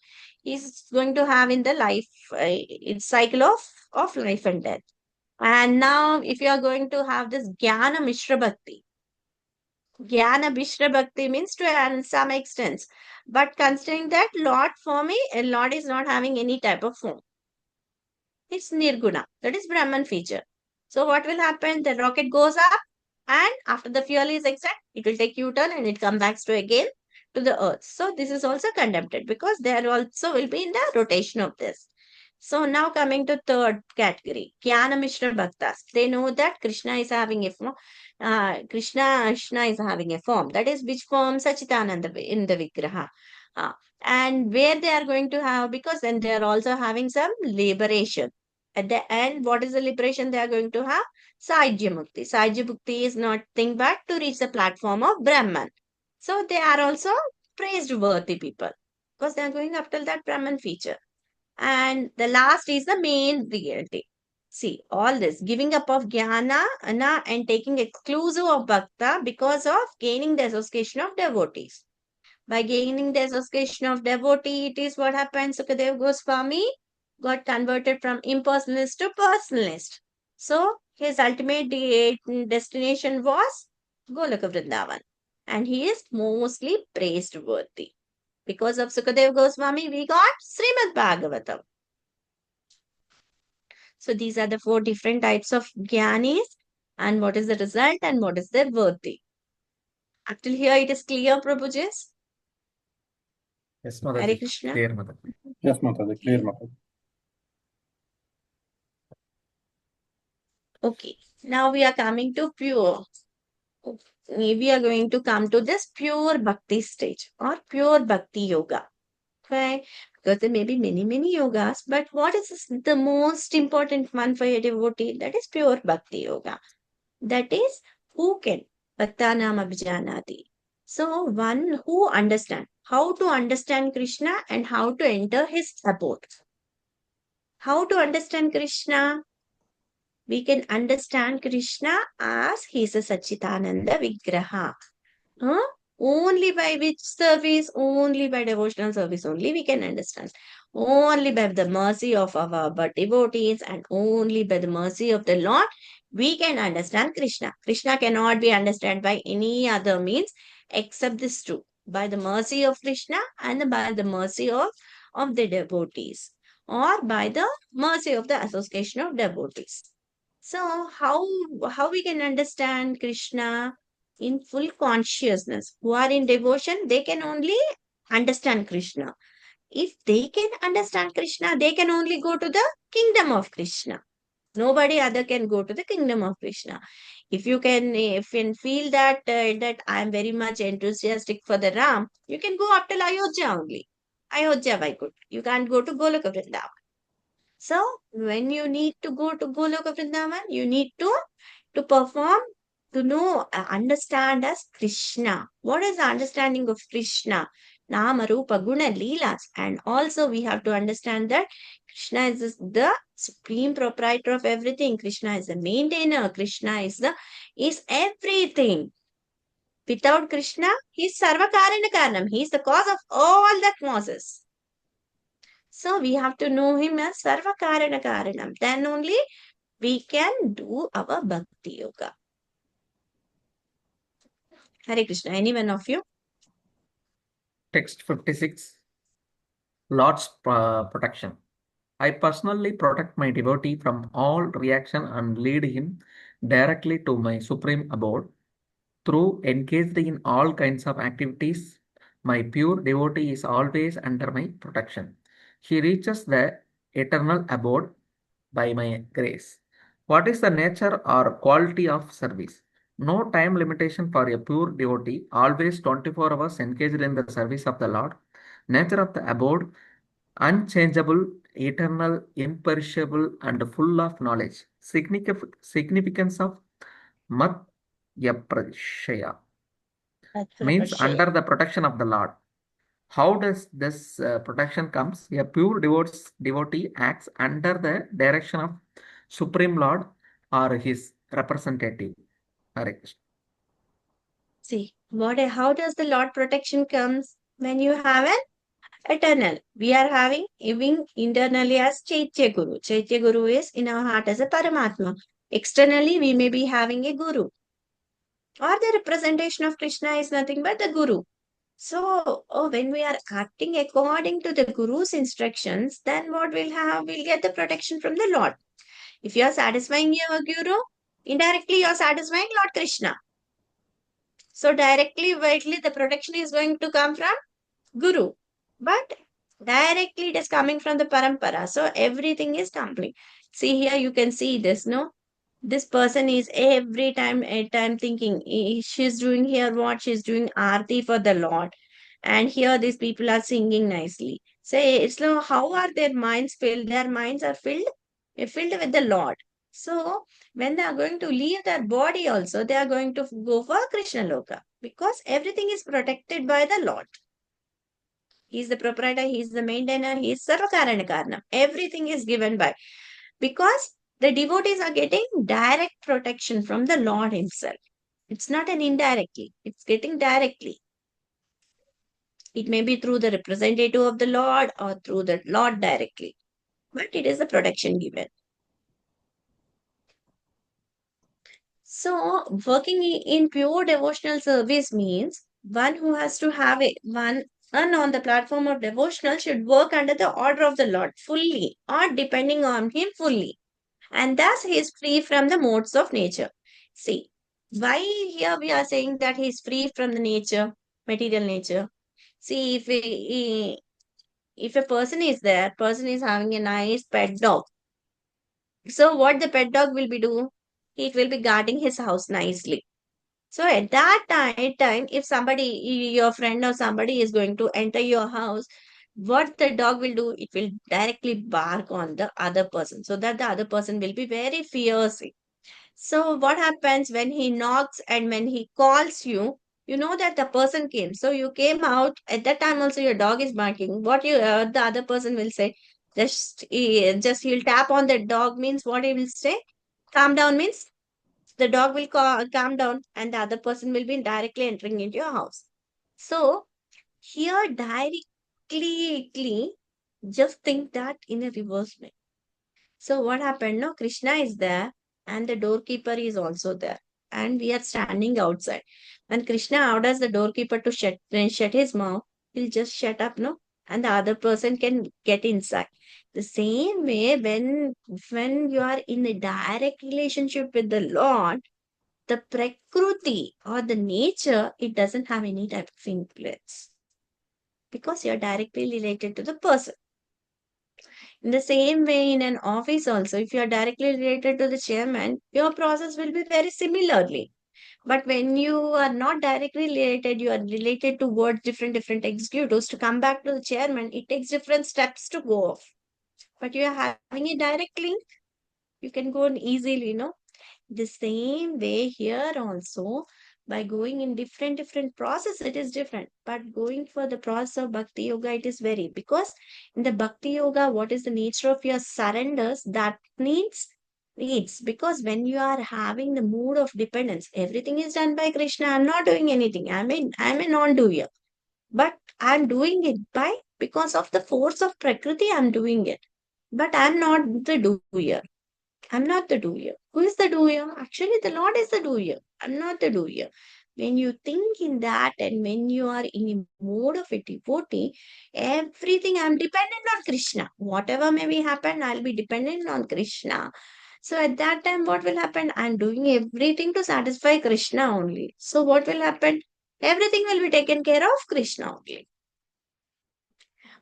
he's going to have in the life, in cycle of life and death. And now, if you are going to have this Jnana Mishra Bhakti, Jnana Mishra Bhakti means to some extent. But considering that Lord for me, Lord is not having any type of form. It's Nirguna. That is Brahman feature. So what will happen? The rocket goes up, and after the fuel is exhausted, it will take U-turn and it comes back to again to the earth. So this is also condemned because there also will be in the rotation of this. So now coming to third category, Jnana Mishra Bhaktas. They know that Krishna is having a form. Krishna is having a form. That is which form? Sachitananda in the Vigraha. Uh, and where they are going to have, because then they are also having some liberation. At the end, what is the liberation they are going to have? Sajya Mukti. Sajya Mukti is nothing but to reach the platform of Brahman. So they are also praiseworthy people because they are going up till that Brahman feature. And the last is the main reality. See, all this giving up of jnana and taking exclusive of bhakta because of gaining the association of devotees. By gaining the association of devotee, it is what happened. Sukadev Goswami got converted from impersonalist to personalist. So his ultimate destination was Goloka Vrindavan. And he is mostly praiseworthy. Because of Sukadev Goswami, we got Srimad Bhagavatam. So these are the four different types of jnanis, and what is the result and what is their worthy. Up till here it is clear, Prabhuji? Yes, Hare Mataji. Krishna. Clear, Mataji. Yes, Mataji. Clear, Mataji. Okay, now we are coming to pure. We are going to come to this pure bhakti stage or pure bhakti yoga. Okay, because there may be many yogas, but what is the most important one for a devotee? That is pure bhakti yoga. That is who can Bhaktanam Abhijanati. So one who understand how to understand Krishna and how to enter his abode. How to understand Krishna? We can understand Krishna as he is a Sachitananda Vigraha. Huh? Only by which service? Only by devotional service only we can understand. Only by the mercy of our devotees and only by the mercy of the Lord we can understand Krishna. Krishna cannot be understood by any other means except this two. By the mercy of Krishna and by the mercy of the devotees or by the mercy of the association of devotees. So how we can understand Krishna in full consciousness? Who are in devotion, they can only understand Krishna. If they can understand Krishna, they can only go to the kingdom of Krishna. Nobody other can go to the kingdom of Krishna. If you can feel that that I am very much enthusiastic for the Ram, you can go up to Ayodhya only. Ayodhya Vaikunth. You can't go to Goloka Vrindavan. So when you need to go to Goloka Vrindavan, you need to perform, to know, understand as Krishna. What is the understanding of Krishna? Nama, Rupa, Guna, Leelas. And also we have to understand that Krishna is the supreme proprietor of everything. Krishna is the maintainer. Krishna is everything. Without Krishna, he is Sarva Karana Karanam. He is the cause of all the causes. So we have to know him as Sarva Karana Karanam. Then only we can do our Bhakti Yoga. Hare Krishna. Any one of you? Text 56. Lord's protection. I personally protect my devotee from all reaction and lead him directly to my supreme abode. Through engaged in all kinds of activities, my pure devotee is always under my protection. He reaches the eternal abode by my grace. What is the nature or quality of service? No time limitation for a pure devotee, always 24 hours engaged in the service of the Lord. Nature of the abode, unchangeable, eternal, imperishable, and full of knowledge. Significance of Mat Yaprashaya means under the protection of the Lord. How does this protection comes? A pure devotee acts under the direction of Supreme Lord or his representative. Hare Krishna. See, how does the Lord protection comes? When you have an eternal. We are having internally as Chaitya Guru. Chaitya Guru is in our heart as a Paramatma. Externally, we may be having a Guru. Or the representation of Krishna is nothing but the Guru. So, when we are acting according to the Guru's instructions, then what we'll have? We'll get the protection from the Lord. If you are satisfying your Guru, indirectly you are satisfying Lord Krishna. So, directly, widely, the protection is going to come from Guru. But directly it is coming from the Parampara. So, everything is complete. See here, you can see this, no? This person is every time thinking she's doing here what she's doing aarti for the Lord, and here these people are singing nicely. Say, so how are their minds filled? Their minds are filled with the Lord. So when they are going to leave their body also, they are going to go for Krishna Loka, because everything is protected by the Lord. He is the proprietor, he is the maintainer, he is Sarvakarana. Everything is given by, because the devotees are getting direct protection from the Lord himself. It's not an indirectly, it's getting directly. It may be through the representative of the Lord or through the Lord directly, but it is the protection given. So, working in pure devotional service means one who has to have one on the platform of devotional should work under the order of the Lord fully or depending on him fully, and thus he is free from the modes of nature. See, why here we are saying that he is free from the nature, material nature. See, if a person is there, person is having a nice pet dog. So what the pet dog will be doing? It will be guarding his house nicely. So at that time, if somebody, your friend or somebody is going to enter your house, what the dog will do? It will directly bark on the other person, so that the other person will be very fierce. So what happens when he knocks and when he calls you, you know that the person came. So you came out at that time also your dog is barking. What the other person will say, just he'll tap on the dog means what he will say? Calm down means the dog will calm down and the other person will be directly entering into your house. So here directly just think that in a reverse way. So what happened? No, Krishna is there and the doorkeeper is also there. And we are standing outside. When Krishna orders the doorkeeper to shut his mouth, he'll just shut up, no? And the other person can get inside. The same way, when you are in a direct relationship with the Lord, the prakriti or the nature, it doesn't have any type of influence. Because you're directly related to the person. In the same way, in an office also, if you are directly related to the chairman, your process will be very similarly. But when you are not directly related, you are related towards different executives to come back to the chairman, it takes different steps to go off. But you are having a direct link, you can go on easily, The same way here also, by going in different process, it is different. But going for the process of Bhakti Yoga, it is very, because in the Bhakti Yoga, what is the nature of your surrenders? That needs, because when you are having the mood of dependence, everything is done by Krishna. I'm not doing anything. I'm a non-doer. But I'm doing it because of the force of Prakriti, I'm doing it. But I'm not the doer. I'm not the doer. Who is the doer? Actually, the Lord is the doer. I'm not the doer. When you think in that and when you are in a mode of a devotee, everything I'm dependent on Krishna. Whatever may be happen, I'll be dependent on Krishna. So at that time, what will happen? I'm doing everything to satisfy Krishna only. So what will happen? Everything will be taken care of Krishna only.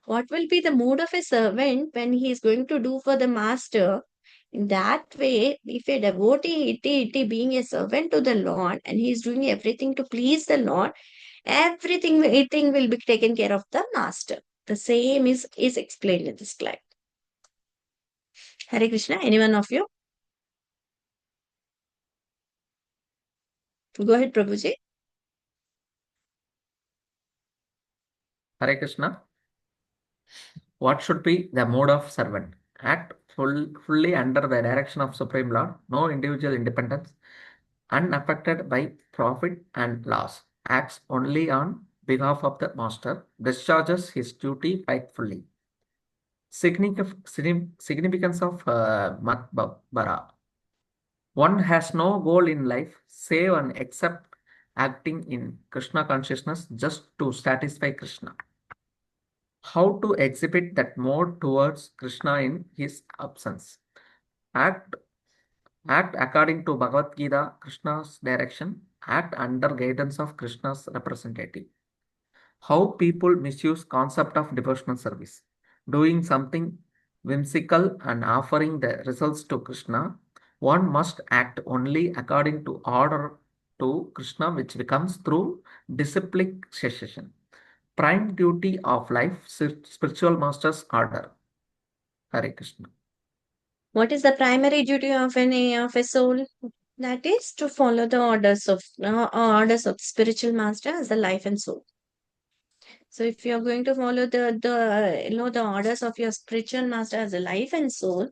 What will be the mood of a servant when he is going to do for the master? In that way, if a devotee, being a servant to the Lord, and he is doing everything to please the Lord, everything will be taken care of the master. The same is explained in this slide. Hare Krishna, anyone of you? Go ahead, Prabhuji. Hare Krishna. What should be the mode of servant? Act fully under the direction of Supreme Lord, no individual independence, unaffected by profit and loss, acts only on behalf of the master, discharges his duty faithfully. Significance of Matbara. One has no goal in life save and except acting in Krishna consciousness just to satisfy Krishna. How to exhibit that mode towards Krishna in his absence? Act according to Bhagavad Gita, Krishna's direction. Act under guidance of Krishna's representative. How people misuse concept of devotional service. Doing something whimsical and offering the results to Krishna. One must act only according to order to Krishna, which becomes through disciplic cessation. Prime duty of life, spiritual master's order. Hare Krishna. What is the primary duty of a soul? That is to follow the orders of spiritual master as the life and soul. So if you are going to follow the orders of your spiritual master as a life and soul,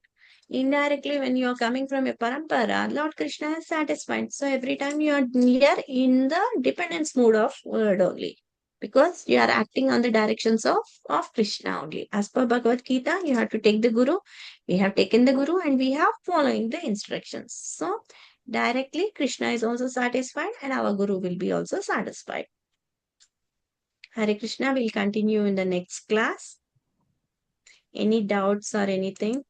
indirectly when you are coming from a parampara, Lord Krishna is satisfied. So every time you are near in the dependence mode of word only, because you are acting on the directions of Krishna only. As per Bhagavad Gita, you have to take the Guru. We have taken the Guru and we have following the instructions. So directly Krishna is also satisfied and our Guru will be also satisfied. Hare Krishna will continue in the next class. Any doubts or anything?